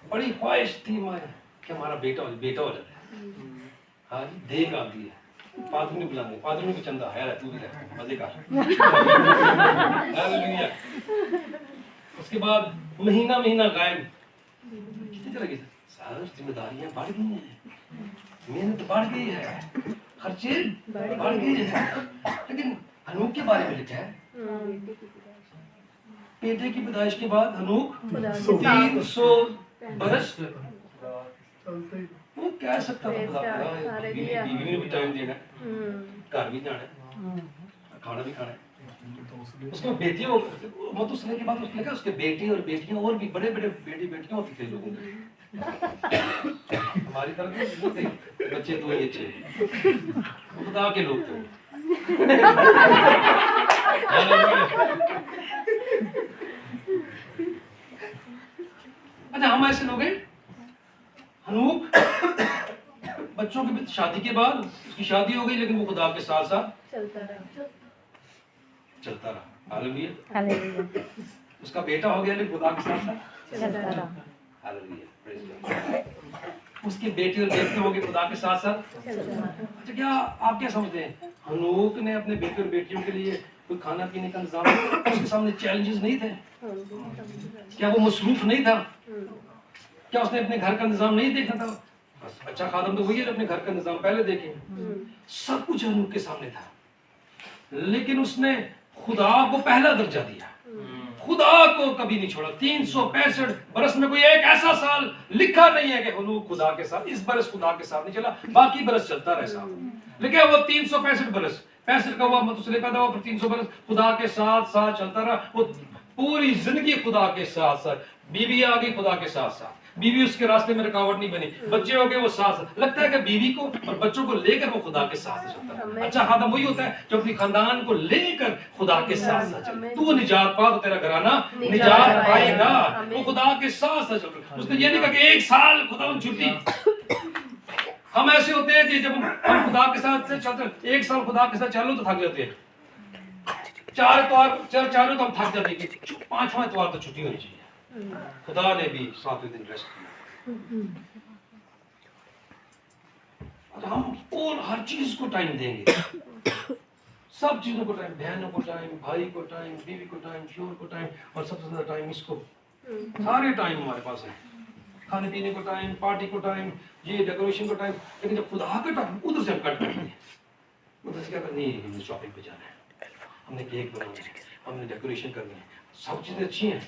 بڑی خواہش تھی کہ ہمارا بیٹا ہو جاتا ہے. ہاں جی دیکھ آتی ہے، پادری نے بلانے، پادری نے بھی چندہ ہے تو بھی رہتا مزے کا. اس کے بعد مہینہ غائب. کتنی طرح کی سر ذمہ داریاں بڑھ گئی ہیں، मेहनत बढ़ गई है, खर्चे बढ़ गए हैं, लेकिन हनूक के बारे में लिखा है बेटे की पैदाइश के बाद हनूक 300 बरस वो कह सकता था बीवी ने भी टाइम देना है, घर भी जाना है, खाना भी खाना है। उसके बेटी मत उसने के बाद उसने कहा उसके बेटे और बेटियां और भी बड़े बड़े बेटी बेटियां होती थे लोगों के। हमारी तरफ तो थे बच्चे दो ही अच्छे खुदा के लोग थे। अच्छा हम ऐसे लोग हैं। हनूक बच्चों की शादी के बाद उसकी शादी हो गई लेकिन वो खुदा के साथ साथ चलता रहा। हालेलुया। हालेलुया। उसका बेटा हो गया लेकिन खुदा के साथ साथ चलता रहा। Hallelujah, praise God. उसके बेटे और बेटियां हो गए खुदा के साथ साथ। अच्छा क्या आप क्या समझते हैं हनूक ने अपने बेटे और बेटियों के लिए कोई खाना पीने का इंतजाम, उसके सामने चैलेंजेस नहीं थे? क्या वो मसरूफ नहीं था? क्या उसने अपने घर का इंतजाम नहीं देखा था? बस अच्छा खादम तो वही है अपने घर का इंतजाम पहले देखे। सब कुछ हनूक के सामने था लेकिन उसने खुदा को पहला दर्जा दिया, खुदा को कभी नहीं छोड़ा। 365 बरस में कोई एक ऐसा साल लिखा नहीं है कि हनूक खुदा के साथ, इस बरस खुदा के साथ नहीं चला, बाकी बरस चलता रहे साहब। लेकिन वो 365 बरस 65 का हुआ मतुसले पैदा हुआ, 300 बरस खुदा के साथ साथ चलता रहा। वो पूरी जिंदगी खुदा के साथ साथ। बीवी आ गई खुदा के साथ साथ, बीवी उसके रास्ते में रुकावट नहीं बनी, बच्चे हो गए वो साथ। लगता है कि बीवी को और बच्चों को लेकर वो खुदा के साथ चलता है। अच्छा खादम वही होता है जो अपनी खानदान को लेकर खुदा के साथ साथ चले। तू निजात पा तो तेरा घराना निजात पाएगा। वो खुदा के साथ साथ चल रहा। उसने ये नहीं कहा कि एक साल खुदा छुट्टी। हम ऐसे होते हैं कि जब हम खुदा के साथ चलते एक साल खुदा के साथ चालू तो थक जाते हैं, चार चारों तो हम थक जाते हैं कि 5वां इतवार तो छुट्टी होनी चाहिए। खुदा ने भी 7वें दिन रेस्ट किया। और हम और हर चीज को टाइम देंगे, सब चीजों को टाइम, बहनों को टाइम, भाई को टाइम, बीवी को टाइम, शोहर को टाइम और सबसे ज्यादा टाइम इसको। सारे टाइम हमारे पास है, खाने पीने को टाइम, पार्टी को टाइम, ये डेकोरेशन को टाइम। लेकिन जब खुदा का टाइम उधर से हम कट करते हैं, उधर से क्या करनी है, हमने शॉपिंग पे जाना है, हमने केक बनाना है, हमने डेकोरेशन करनी है, सब चीजें अच्छी हैं।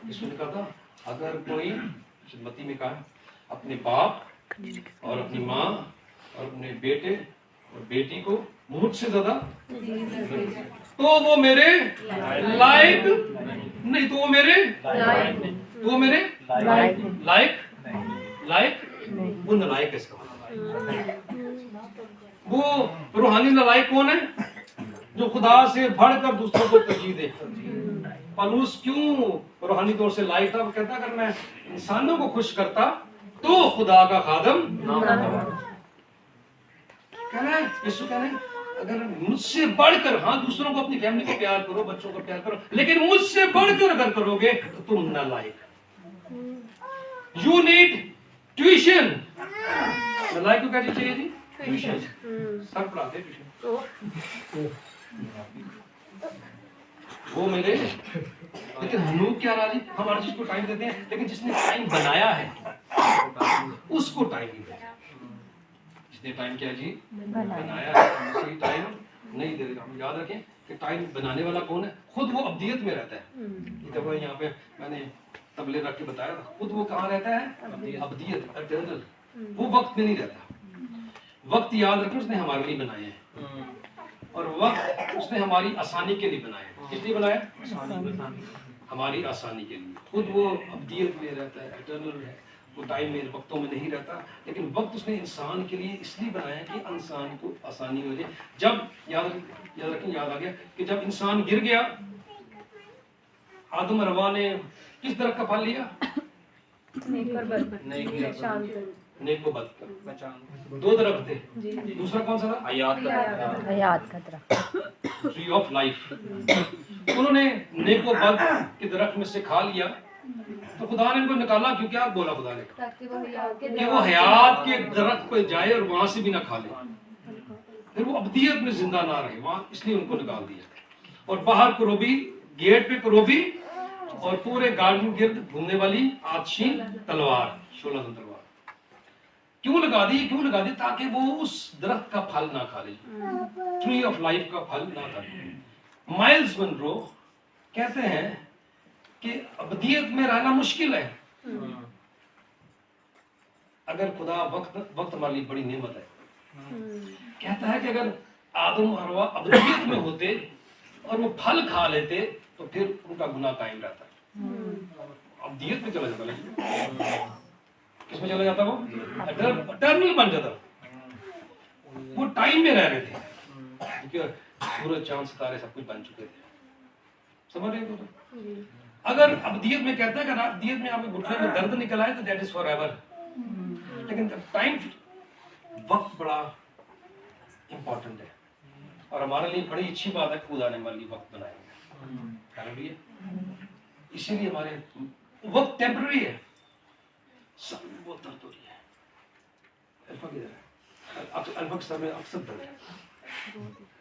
इसमें लिखा था अगर कोई मत्ती में कहा अपने बाप और अपनी माँ और अपने बेटे और बेटी को मुझसे ज्यादा तो वो मेरे लायक नहीं, तो वो मेरे लायक वो नालायक है। इसका वो रूहानी नालायक कौन है? जो खुदा से बढ़कर दूसरों को तरजीह दे। पौलुस क्यों रूहानी तौर से लायक था? वो कहता अगर मैं इंसानों को खुश करता तो खुदा का खादम कह रहा है। यीशु कह रहे हैं अगर मुझसे बढ़कर, हाँ दूसरों को अपनी फैमिली को प्यार करो, बच्चों को प्यार करो, लेकिन मुझसे बढ़कर अगर करोगे तो तुम नालायक। You need tuition. नालायक को क्या चीज चाहिए जी? ट्यूशन। सर पढ़ाते ट्यूशन। वो मेरे, लेकिन हम लोग क्या राजी, हम हर चीज को टाइम देते हैं, लेकिन जिसने टाइम बनाया है उसको टाइम नहीं देते। जिसने टाइम क्या जी बनाया है उसे टाइम नहीं देते। हम याद रखें कि टाइम बनाने वाला कौन है? खुद वो अब्दियत में रहता है। जब यहाँ पे मैंने तबले रख के बताया था, खुद वो कहाँ रहता है? अब्दियत, एटर्नल। वो वक्त में नहीं रहता। वक्त याद रखें उसने हमारे लिए बनाए हैं, और वक्त उसने हमारी आसानी के लिए बनाया है। किस लिए बनाया? हमारी आसानी के लिए। खुद वो अब्दियत में रहता है, एटर्नल है, वो टाइम में वक्तों में नहीं रहता। लेकिन वक्त उसने इंसान के लिए इसलिए बनाया कि इंसान को आसानी हो जाए। जब याद रखें, याद आ गया कि जब इंसान गिर गया, आदम और हवा ने किस दरख्त का फल लिया? नेक व बद का। दो दरख्त थे, दूसरा कौन सा था? हयात का दरख्त, ट्री ऑफ लाइफ। उन्होंने नेक व बद के दरख्त में से खा लिया, तो खुदा ने इनको निकाला। क्यों? क्या बोला खुदा ने? कि वो हयात के दरख्त पे जाए और वहां से भी ना खा ले, फिर वो अब्दियत में जिंदा ना रहे वहां, इसलिए उनको निकाल दिया। और बाहर करोबी, गेट पे करोबी, और पूरे गार्डन गिर्द घूमने वाली आतशी तलवार, 16 तलवार। क्यों लगा दी ताकि वो उस दरख्त का फल ना खा ले, ट्री ऑफ लाइफ का फल ना खा ले। माइल्स मनरो कहते हैं कि अबदियत में रहना मुश्किल है। अगर खुदा वक्त हमारे लिए बड़ी नेमत है। कहता है कि अगर आदम और हवा अबदियत में होते और वो फल खा लेते तो फिर उनका गुनाह कायम रहता। अबदियत में चला जाता, लेकिन किसमें चला जाता? वो एटर्नल बन जाता। वो टाइम में रह रहे थे क्योंकि सूरज चांद सितारे सब कुछ बन चुके थे। समझ रहे हो? तो अगर अबदियत में कहता है कि अबदियत में आपके घुटने में दर्द निकल आए तो दैट इज फॉर एवर। लेकिन टाइम, वक्त बड़ा इंपॉर्टेंट है और हमारे लिए बड़ी अच्छी बात है खुदा ने हमारे लिए वक्त बनाया है। इसीलिए हमारे वक्त टेम्पररी है, सब बहुत दर्द हो रही है। अल्फा किधर है? अल्फा के सर में अक्सर दर्द है,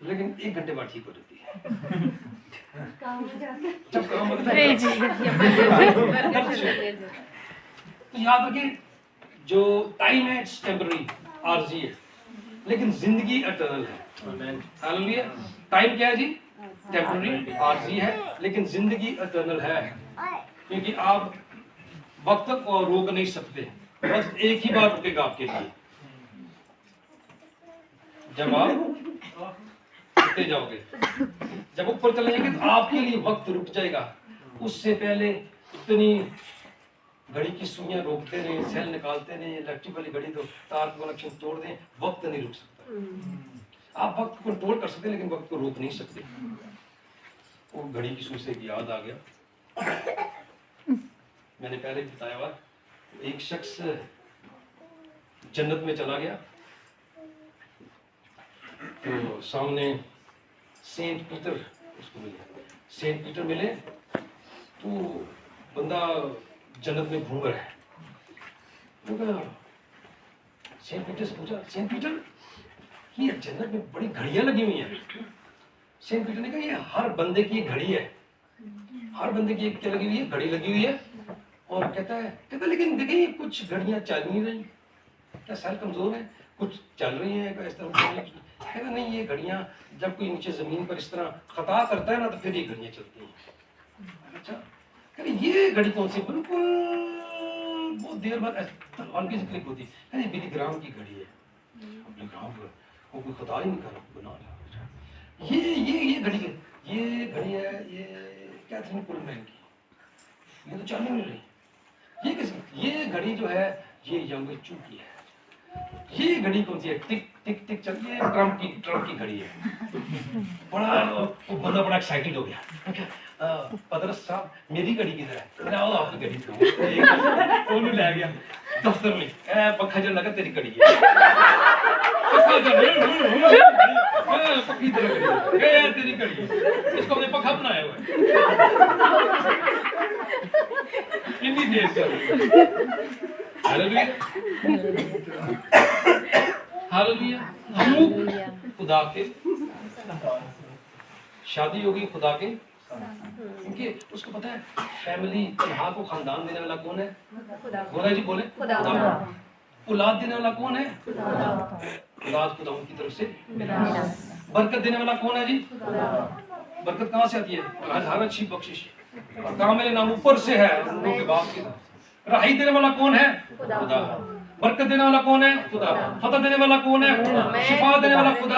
लेकिन 1 घंटे बाद ठीक हो जाती है। जब काम होता है तो याद रखिए, जो टाइम है इट्स टेम्पररी, आरजी है, लेकिन जिंदगी इटर्नल है। हालेलुया। टाइम क्या है जी? टेम्पररी, आरजी है, लेकिन जिंदगी इटर्नल है, क्योंकि आप वक्त को रोक नहीं सकते। बस एक ही बार रुकेगा आपके लिए, जब आप उठते जाओगे। जब ऊपर चले जाएंगे तो आपके लिए वक्त रुक जाएगा। उससे पहले इतनी घड़ी की सुइयां रोकते रहे, सेल निकालते रहे, इलेक्ट्रिक वाली घड़ी तो तार को कनेक्शन तोड़ दें, वक्त नहीं रुक सकता। आप वक्त को कंट्रोल कर सकते हैं लेकिन वक्त को रोक नहीं सकते। वो घड़ी की सुई से याद आ गया, मैंने पहले भी बताया हुआ, एक शख्स जन्नत में चला गया तो सामने सेंट पीटर उसको मिले। सेंट पीटर मिले तो बंदा जन्नत में घूम रहा है। सेंट पीटर से पूछा, सेंट पीटर ये जन्नत में बड़ी घड़ियां लगी हुई हैं। सेंट पीटर ने कहा ये हर बंदे की एक घड़ी है, हर बंदे की एक क्या लगी हुई है? घड़ी लगी हुई है। और कहता लेकिन देखिए कुछ घड़ियां चल नहीं रही, क्या सेल कमजोर है? कुछ चल रही हैं इस तरह। कहता नहीं, ये घड़ियां जब कोई नीचे जमीन पर इस तरह खता करता है ना तो फिर ये घड़ियां चलती हैं। अच्छा, कहते ये घड़ी कौन सी? बिल्कुल बहुत देर बाद हल्की सी क्लिक होती है, ये बिली ग्राम की घड़ी है। बिली ग्राम पर वो कोई खता ही नहीं कर बना। ये घड़ी है, ये कैथरीन कुलमैन की, ये तो चल नहीं रही। ये किसकी? ये घड़ी जो है ये यंग चू की है। ये घड़ी कौन सी है? टिक टिक टिक चल, ये ट्रम्प की घड़ी है। वो बंदा बड़ा एक्साइटेड हो गया। पदरस साहब मेरी घड़ी किधर है? मैंने आओ आपकी घड़ी तो ले गया दफ्तर में, पक्का चल लगा तेरी घड़ी है। पक्की तरह तेरी घड़ी है, इसको हमने पक्का बनाया हुआ है, इतनी देर चल रही है। हालेलुया। हालेलुया। खुदा के शादी होगी खुदा के, क्योंकि उसको पता है फैमिली यहाँ को खानदान देने वाला कौन है? खुदा जी बोले खुदा। औलाद देने वाला कौन है? औलाद खुदा की तरफ से। बरकत देने वाला कौन है जी? बरकत कहाँ से आती है? हर अच्छी बख्शिश और काम मेरे नाम ऊपर से है, उनके के बाप की। राही देने वाला कौन है? खुदा। बरकत देने वाला कौन है? खुदा। फतह देने वाला कौन है? शिफा देने वाला खुदा,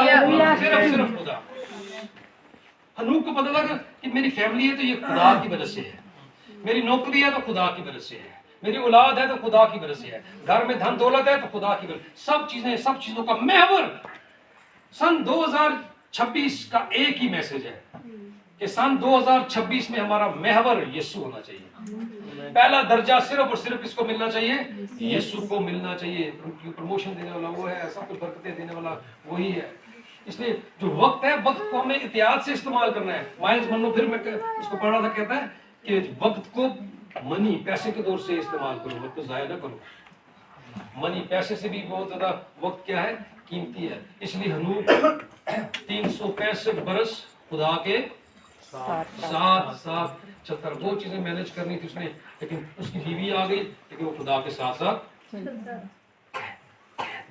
सिर्फ खुदा। हनूक को पता लगा कि मेरी फैमिली है तो ये खुदा की वजह से है, मेरी नौकरी है तो खुदा की वजह से है, मेरी औलाद है तो खुदा की वजह से है, घर में धन दौलत है तो खुदा की वजह। सब चीजों का महवर सन 2026 का एक ही मैसेज है कि सन 2026 में हमारा महवर यीशु होना चाहिए। पहला दर्जा सिर्फ और सिर्फ किसको मिलना चाहिए? यीशु को मिलना चाहिए। उनकी प्रमोशन देने वाला वो है, सब कुछ बरकतें देने वाला वही है। इसलिए जो वक्त है, वक्त को हमें एहतियात से इस्तेमाल करना है। माइल्स मनरो फिर मैं उसको पढ़ रहा था, कहता है कि वक्त को मनी पैसे के दौर से इस्तेमाल करो, वक्त को जाया ना करो। मनी पैसे से भी बहुत ज्यादा वक्त क्या है? कीमती है। इसलिए हनूक 365 बरस खुदा के साथ चलता। वो चीजें मैनेज करनी थी उसने, लेकिन उसकी बीवी आ गई, लेकिन वो खुदा के साथ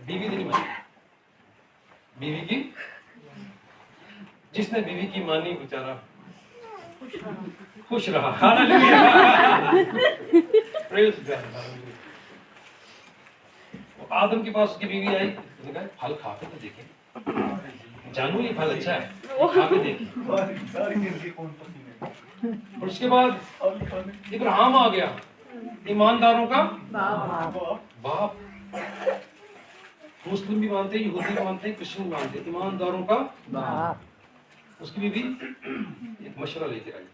बीवी नहीं मानी, बीवी की, जिसने बीवी की मानी बेचारा खुश रहा। हालेलुया। Praise God. आदम के पास उसकी बीवी आई, उसने कहा फल खा के तो देखे, जानू ये फल अच्छा है, खा के देखे। और उसके बाद इब्राहिम आ गया, ईमानदारों का बाप। मुस्लिम भी मानते हैं, यहूदी भी मानते हैं, क्रिश्चियन भी मानते हैं, ईमानदारों का बाप। उसकी बीवी एक मशवरा लेकर आई,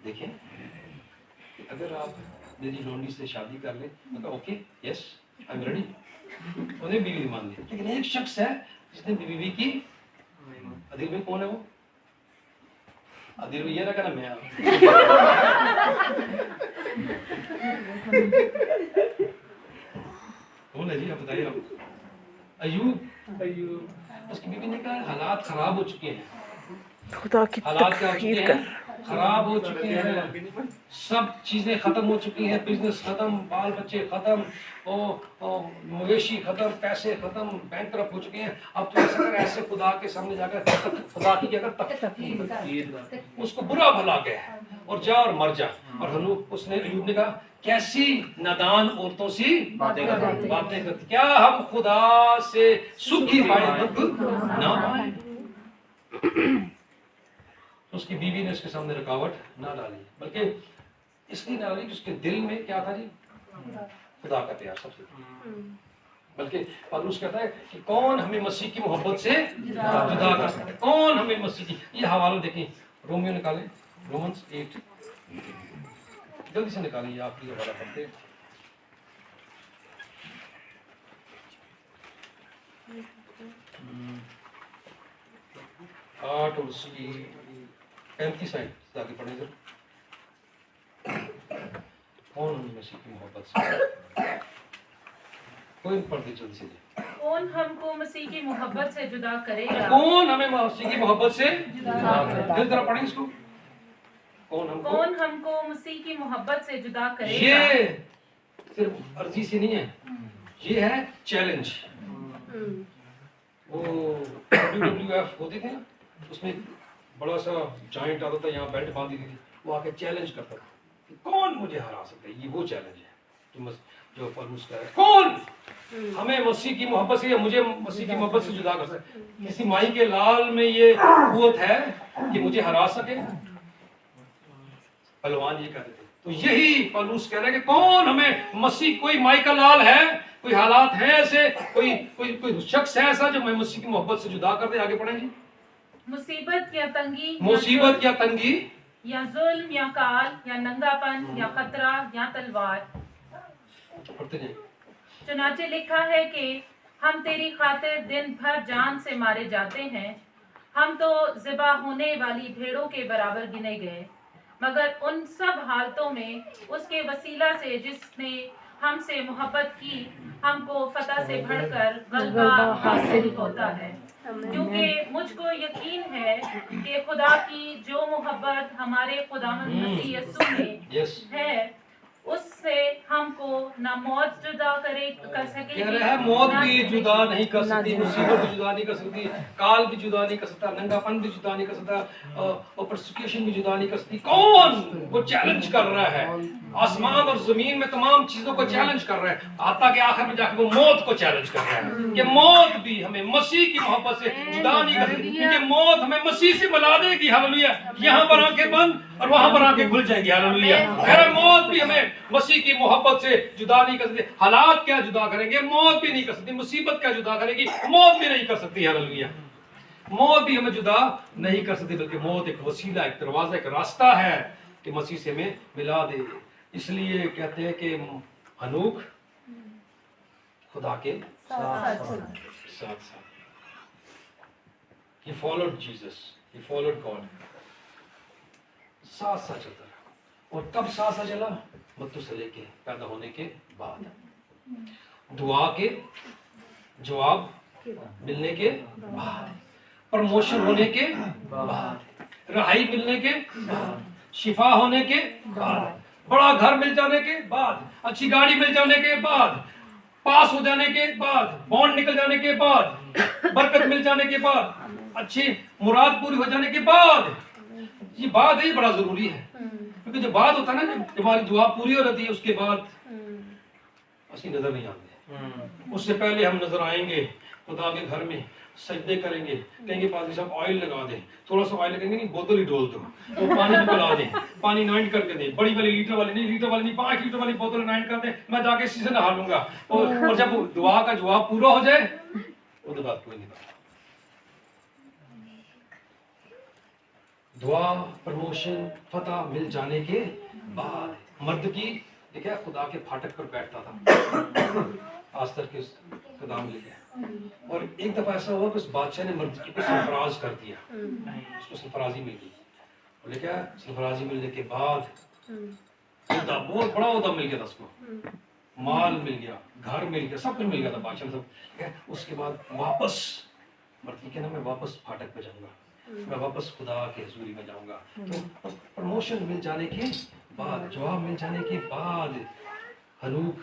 देखिए अगर आप मेरी लोंडी से शादी कर ले, मैं कहा okay yes I am ready, उन्हें बीवी मान ली। लेकिन एक शख्स है जिसने बीवी की, अदिल में कौन है वो? अदिल ये ना कहना मैं कौन है जी, आप बताइए। आप अयूब, उसकी बीवी ने कहा हालात खराब हो चुके हैं, खुदा की हालात क्या हो चुके तकफीर हैं, कर। खराब हो चुके हैं, सब चीजें खत्म हो चुकी हैं, बिजनेस खत्म, बाल बच्चे खत्म, मवेशी खत्म, पैसे खत्म, बैंकरप्ट हो चुके हैं। अब तो ऐसा कर, ऐसे खुदा के सामने जाकर खुदा की अगर उसको बुरा भला कह और जा और मर जा। और हनूक उसने अयूब ने कहा कैसी नादान औरतों सी बातें करती, क्या हम खुदा से सुख ही पाए दुख ना पाए। उसकी बीवी ने उसके सामने रुकावट ना डाली, बल्कि इसलिए ना डाली कि उसके दिल में क्या था जी, खुदा का प्यार सबसे। बल्कि पौलुस कहता है कि कौन हमें मसीह की मोहब्बत से जुदा कर सकता है, कौन हमें मसीह की। ये हवाला देखें, रोमियो निकालें, रोमन्स 8 जल्दी से निकालिए, आखिरी हवाला पढ़ते हैं। आठ और उसकी 35 जाके पढ़े जरा। कौन मसीह की मोहब्बत से, कोई पढ़ दे जल्दी से। कौन हमको मसीह की मोहब्बत से जुदा करेगा? कौन हमें मसीह की मोहब्बत से जुदा करेगा? जरा पढ़ें इसको। कौन हमको मसीह की मोहब्बत से जुदा करेगा? ये सिर्फ अर्जी से नहीं है, ये है चैलेंज। वो WWF होते थे ना, उसमें बड़ा सा जॉइंट आता था, यहाँ बेल्ट बांधी थी, वो आके चैलेंज करता था कि कौन मुझे हरा सकता है। ये वो चैलेंज है जो पौलुस का है, कौन हमें मसीह की मोहब्बत से या मुझे मसीह की मोहब्बत से जुदा कर सकता है। किसी माई के लाल में ये कुव्वत है कि मुझे हरा सके, पहलवान ये कहते थे। तो यही पौलुस कह रहे हैं कि कौन हमें मसीह, कोई माई का लाल है, कोई हालात है ऐसे, कोई शख्स है ऐसा जो मैं मसीह की मोहब्बत से जुदा कर दे। आगे पढ़ें जी। मुसीबत या तंगी, या जुल्म या काल या नंगापन या खतरा या तलवार। पढ़ते जाइए। चुनाचे लिखा है कि हम तेरी खातिर दिन भर जान से मारे जाते हैं, हम तो ज़िबा होने वाली भेड़ों के बराबर गिने गए, मगर उन सब हालतों में उसके वसीला से जिसने हमसे मोहब्बत की, हमको फतह से बढ़कर गलबा हासिल होता है। क्योंकि मुझको यकीन है कि खुदा की जो मोहब्बत हमारे खुदावंद मसीह यीशु में है, उससे हमको न मौत जुदा कर सकेगी, कह रहा है मौत भी जुदा नहीं कर सकती, मुसीबत भी जुदा नहीं कर सकती, काल भी जुदा नहीं कर सकता, नंगापन भी जुदा नहीं कर सकता, और परसिक्यूशन भी जुदा नहीं कर सकती। कौन वो चैलेंज कर रहा है? आसमान और जमीन में तमाम चीजों को चैलेंज कर रहा है। आता के आखिर में जाकर वो मौत को चैलेंज कर रहा है कि मौत भी हमें मसीह की मोहब्बत से जुदा नहीं कर सकती, क्योंकि मौत हमें मसीह से मिला देगी। हालेलुया। यहाँ पर आंखें बंद और वहां पर आंखें खुल जाएगी। हालेलुया। मौत भी हमें मसीह की मोहब्बत से जुदा नहीं कर सकती। हालात क्या जुदा करेंगे? मौत भी नहीं कर सकती। मुसीबत क्या जुदा करेगी? मौत भी नहीं कर सकती। हालेलुया। मौत भी हमें जुदा नहीं कर सकती, बल्कि मौत एक वसीला, एक दरवाजा, एक रास्ता है कि मसीह से हमें मिला दे। इसलिए कहते हैं कि हनूक खुदा के साथ he followed Jesus, he followed God, साथ चलता रहा। और कब साथ चला? मत्तूसले के पैदा होने के बाद, दुआ के जवाब मिलने के बाद, प्रमोशन होने के बाद, रहाई मिलने के बाद, शिफा होने के बाद, बड़ा घर मिल जाने के बाद, अच्छी गाड़ी मिल जाने के बाद, पास हो जाने के बाद, बॉन्ड निकल जाने के बाद, बरकत मिल जाने के बाद, अच्छी मुराद पूरी हो जाने के बाद, ये बाद है, ये बड़ा जरूरी है, क्योंकि जो बाद होता है ना, जब हमारी दुआ पूरी हो जाती है उसके बाद असली नजर नहीं आते। उससे पहले हम नजर आएंगे खुदा के घर में, सजदे करेंगे, कहेंगे पादरी साहब ऑयल लगा दें, थोड़ा सा ऑयल लगेंगे, नहीं बोतल ही डोल दो, तो पानी भी पिला दें, पानी 9 करके दें, बड़ी वाली लीटर वाली नहीं, 5 लीटर वाली बोतल 9 कर दें, मैं जाके इसी से नहा लूंगा। और जब दुआ का जवाब पूरा हो जाए वो बात कोई नहीं करता। दुआ, प्रमोशन, फतह मिल जाने के बाद मर्द की देखा खुदा के फाटक पर बैठता था, आस्तर के कदम लेके, और एक दफा ऐसा हुआ कि उस बादशाह ने मर्द को सरफराज कर दिया, उसको सरफराजी मिल गई। बोले क्या, सरफराजी मिलने के बाद बहुत बड़ा ओहदा मिल गया था उसको, माल मिल गया, घर मिल गया, सब कुछ मिल गया था बादशाह ने सब। उसके बाद वापस मर्द कहना मैं वापस फाटक पे जाऊंगा, मैं वापस खुदा के हुजूरी में जाऊंगा। तो प्रमोशन मिल जाने के बाद, जवाब मिल जाने के बाद हनूक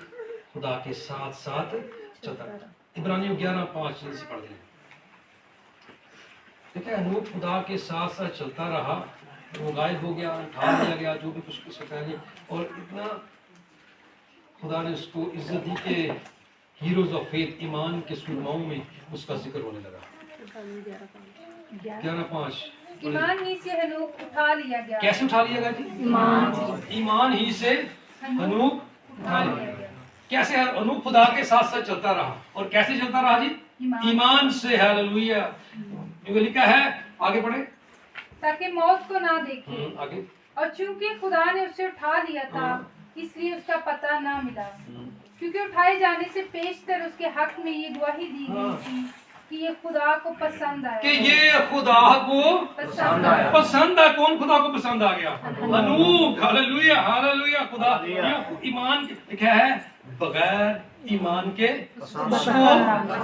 खुदा के साथ साथ चलता रहा। इब्रानियों 11:5 से पढ़ दें। देखिए हनूक खुदा के साथ साथ चलता रहा, वो गायब हो गया, उठा लिया गया, जो भी कुछ सकता है, और इतना खुदा ने उसको इज्जत दी कि हीरोज ऑफ फेथ, ईमान के सुरमाओं में उसका जिक्र होने लगा। 11:5 ईमान ही से हनूक उठा लिया गया। कैसे उठा लिया गया जी? ईमान ही से हनूक उठा लिया गया। कैसे? हनूक खुदा के साथ साथ चलता रहा, और कैसे चलता रहा जी? ईमान से। हालेलुया। जो लिखा है, आगे पढ़े, ताकि मौत को ना देखे। आगे। और चूंकि खुदा ने उसे उठा लिया था, इसलिए उसका पता ना मिला, क्योंकि उठाए जाने से पेशतर उसके हक में ये गवाही दी गई थी कि ये खुदा को पसंद आया, कि ये खुदा को पसंद आया। पसंद है। कौन खुदा को पसंद आ गया? हनूक। Hallelujah, hallelujah. खुदा ये ईमान क्या है? बगैर ईमान के उसको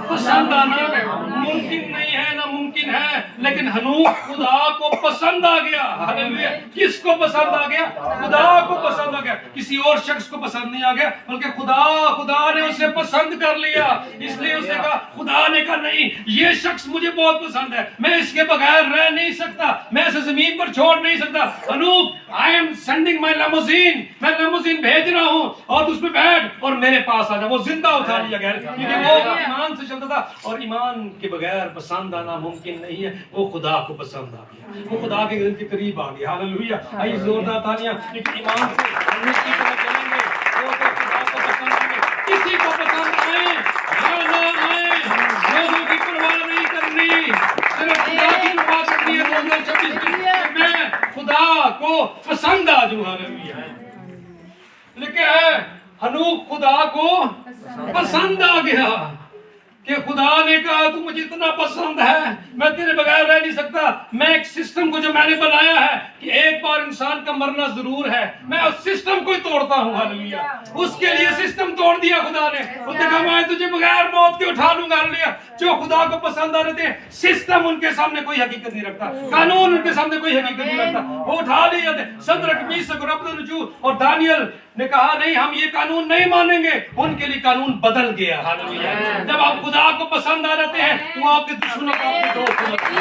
पसंद आना मुमकिन नहीं है, ना मुमकिन है, लेकिन हनूक खुदा को पसंद आ गया। हालेलुया। किसको पसंद आ गया? खुदा को पसंद आ गया। किसी और शख्स को पसंद नहीं आ गया, बल्कि खुदा ने उसे पसंद कर लिया। इसलिए उसने कहा, खुदा ने कहा नहीं, ये शख्स मुझे बहुत पसंद है, मैं इसके बगैर रह नहीं सकता, मैं इसे जमीन पर छोड़ नहीं सकता। हनूक, I am sending my limousine, मैं लेमोजीन भेज रहा हूँ, और उसमें बैठ और मेरे पास आ जा। वो जिंदा उठा लिया गया, क्योंकि वो ईमान से चलता था, और ईमान के बगैर पसंद आना मुमकिन नहीं है। वो खुदा को पसंद आ गया, वो खुदा के दिल के करीब आ गया। हालेलुया। आइए जोरदार तालियां। क्योंकि ईमान से हनूक की तरह चलेंगे, वो तो खुदा को पसंद आएंगे। किसी को पसंद आए या ना आए, लोगों की परवाह नहीं करनी, सिर्फ खुदा की परवाह करनी है। 2026 में मैं खुदा को पसंद आ जाऊं। हालेलुया। लिखा है हनूक खुदा को पसंद आ गया, कि खुदा ने कहा तू मुझे इतना पसंद है, मैं तेरे बगैर रह नहीं सकता। मैं एक सिस्टम को जो मैंने बनाया है कि एक बार इंसान का मरना जरूर है, मैं उस सिस्टम को ही तोड़ता हूँ। हालेलुया। उसके लिए सिस्टम तोड़ दिया खुदा ने। उसने कहा मैं तुझे बगैर मौत के उठा लूंगा। हालेलुया। जो खुदा को पसंद आ रहे थे, सिस्टम उनके सामने कोई हकीकत नहीं रखता, कानून उनके सामने कोई हकीकत नहीं रखता, वो उठा लिए थे। सदरक, मीशक और अबदुन्नजू और दानियल ने कहा नहीं, हम ये कानून नहीं मानेंगे। उनके लिए कानून बदल गया। हालेलुया। जब आप खुदा को पसंद आ जाते हैं, तो आपके दुश्मनों का आपके दोस्त हो जाते हैं।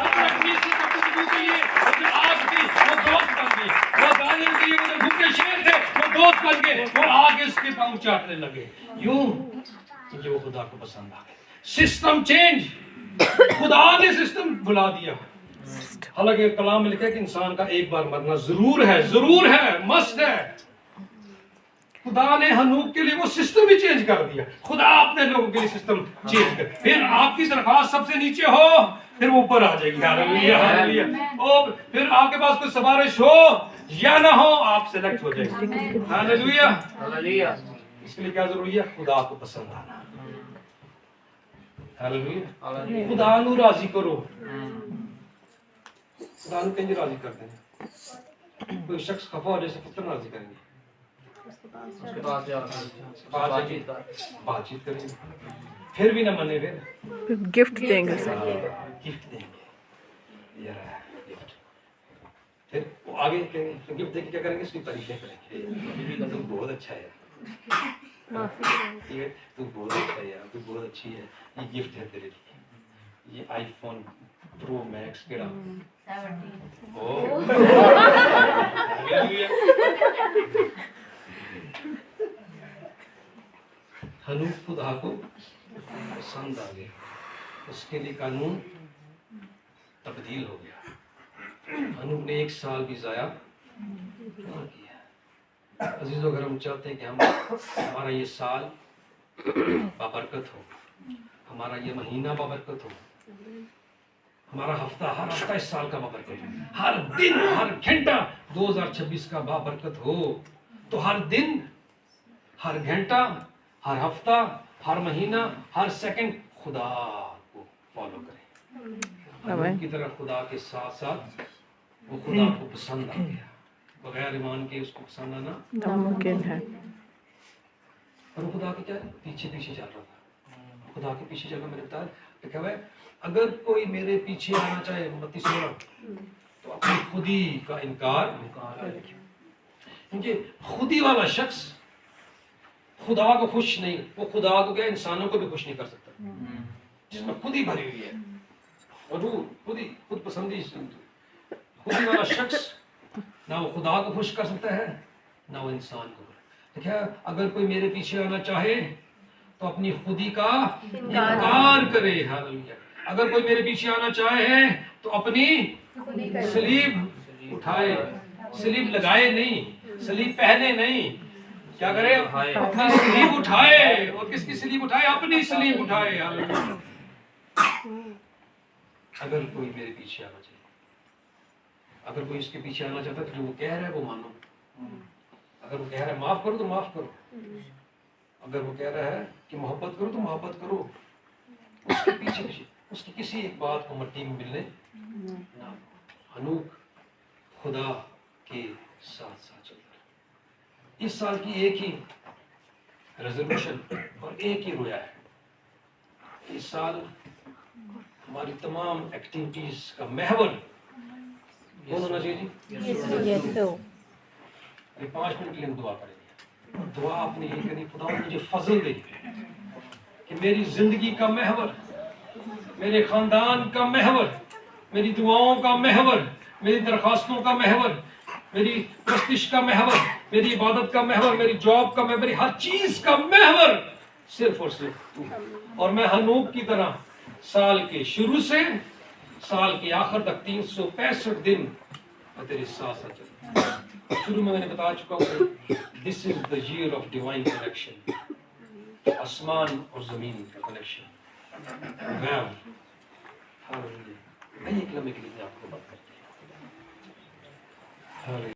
सदरक, मीशक और अबदुन्नजू के लिए वो जो आग थी, वो दोस्त बन गई। वो दानियल के लिए वो जो भूखे शेर थे, वो दोस्त बन गए। वो आगे उसके पांव चाटने लगे। यूं क्योंकि वो खुदा को पसंद आ गए। सिस्टम चेंज, खुदा ने सिस्टम बुला दिया। हालांकि कलाम में लिखा है कि इंसान का एक बार मरना जरूर है, मस्ट है। खुदा ने हनूक के लिए वो सिस्टम भी चेंज कर दिया। खुदा अपने लोगों के लिए सिस्टम चेंज कर, फिर आपकी दरख्वास्त सबसे नीचे हो, फिर ऊपर आ जाएगी। Hallelujah, hallelujah. और फिर आपके पास कोई सिफारिश हो या ना हो, आप सेलेक्ट हो जाएंगे। Hallelujah, hallelujah. इसके क्या जरूरी है? खुदा को पसंद आना। हालेलुया। खुदा नू राजी करो, खुदा नू कहीं राजी कर देंगे। कोई शख्स खफा हो जैसे कितना राजी करेंगे? उसके पास बातचीत करेंगे, फिर भी ना मने, फिर गिफ्ट देंगे, गिफ्ट देंगे यार, गिफ्ट। फिर वो आगे कहेंगे, गिफ्ट देके क्या करेंगे? उसकी तारीफें करेंगे, तुम बहुत अच्छा है, یہ تو بہت اچھا ہے یار, تو بہت اچھی ہے. یہ گفٹ ہے تیرے لیے, یہ آئی فون پرو میکس کیڑا حنوف خدا کو پسند آ گیا, اس کے لیے قانون تبدیل ہو گیا. حنوف نے 1 سال بھی ضائع نہیں کیا. عزیزو, اگر ہم چاہتے ہیں کہ ہمارا یہ سال بابرکت ہو, ہمارا یہ مہینہ بابرکت ہو, ہمارا ہفتہ, ہر ہفتہ اس سال کا بابرکت ہو, ہر دن ہر گھنٹہ 2026 کا بابرکت ہو, تو ہر دن ہر گھنٹہ ہر ہفتہ ہر مہینہ ہر سیکنڈ خدا کو فالو کریں. کی طرح خدا کے ساتھ ساتھ وہ خدا کو پسند آ گیا. بغیر ایمان کے اس کو پسند آنا ناممکن ہے. اور وہ خدا کے کیا پیچھے پیچھے چل رہا تھا. خدا کے پیچھے چلنا, میں نے بتایا لکھا ہوا ہے, اگر کوئی میرے پیچھے آنا چاہے 32 تو اپنی خودی کا انکار کرے, کیونکہ خودی والا شخص خدا کو خوش نہیں, وہ خدا کو کیا انسانوں کو بھی خوش نہیں کر سکتا, جس میں خودی بھری ہوئی ہے. اور وہ خود پسندی خودی والا شخص نہ وہ خدا کو خوش کر سکتا ہے نہ وہ انسان کو. دیکھا, اگر کوئی میرے پیچھے آنا چاہے تو اپنی خودی کا انکار کرے. ہاللویا. اگر کوئی میرے پیچھے آنا چاہے تو اپنی صلیب اٹھائے, صلیب لگائے نہیں, صلیب پہنے نہیں, کیا کرے, اپنی صلیب اٹھائے. اور کس کی صلیب اٹھائے؟ اپنی صلیب اٹھائے. ہاللویا. اگر کوئی میرے پیچھے آنا چاہے, اگر کوئی اس کے پیچھے آنا چاہتا ہے تو جو وہ کہہ رہا ہے وہ مانو. اگر وہ کہہ رہا ہے معاف کرو تو معاف کرو, اگر وہ کہہ رہا ہے کہ محبت کرو تو محبت کرو. اس کے پیچھے اس کی کسی ایک بات کو مٹی میں ملنے نہ. حنوک خدا کے ساتھ ساتھ چلتا ہے. اس سال کی ایک ہی ریزولوشن اور ایک ہی رویا ہے. اس سال ہماری تمام ایکٹیویٹیز کا محور کون ہونا چاہیے جی؟ 5 منٹ کے لیے ہم دعا کریں گے. دعا اپنی یہ کرنی, خدا مجھے فضل دے کہ میری زندگی کا محور, میرے خاندان کا محور, میری دعاؤں کا محور, میری درخواستوں کا محور, میری پرستش کا محور, میری عبادت کا محور, میری جاب کا محور, میری ہر چیز کا محور صرف اور صرف تو. اور میں حنوک کی طرح سال کے شروع سے سال کے آخر تک 365 دن میں تیرے ساتھ ساتھ چلوں. شروع میں نے بتا چکا ہوں, دس از دا ایئر آف ڈیوائن کنیکشن, آسمان اور زمین کا کنیکشن. میں ایک لمحے کے لیے آپ کو بات کرتی ہوں.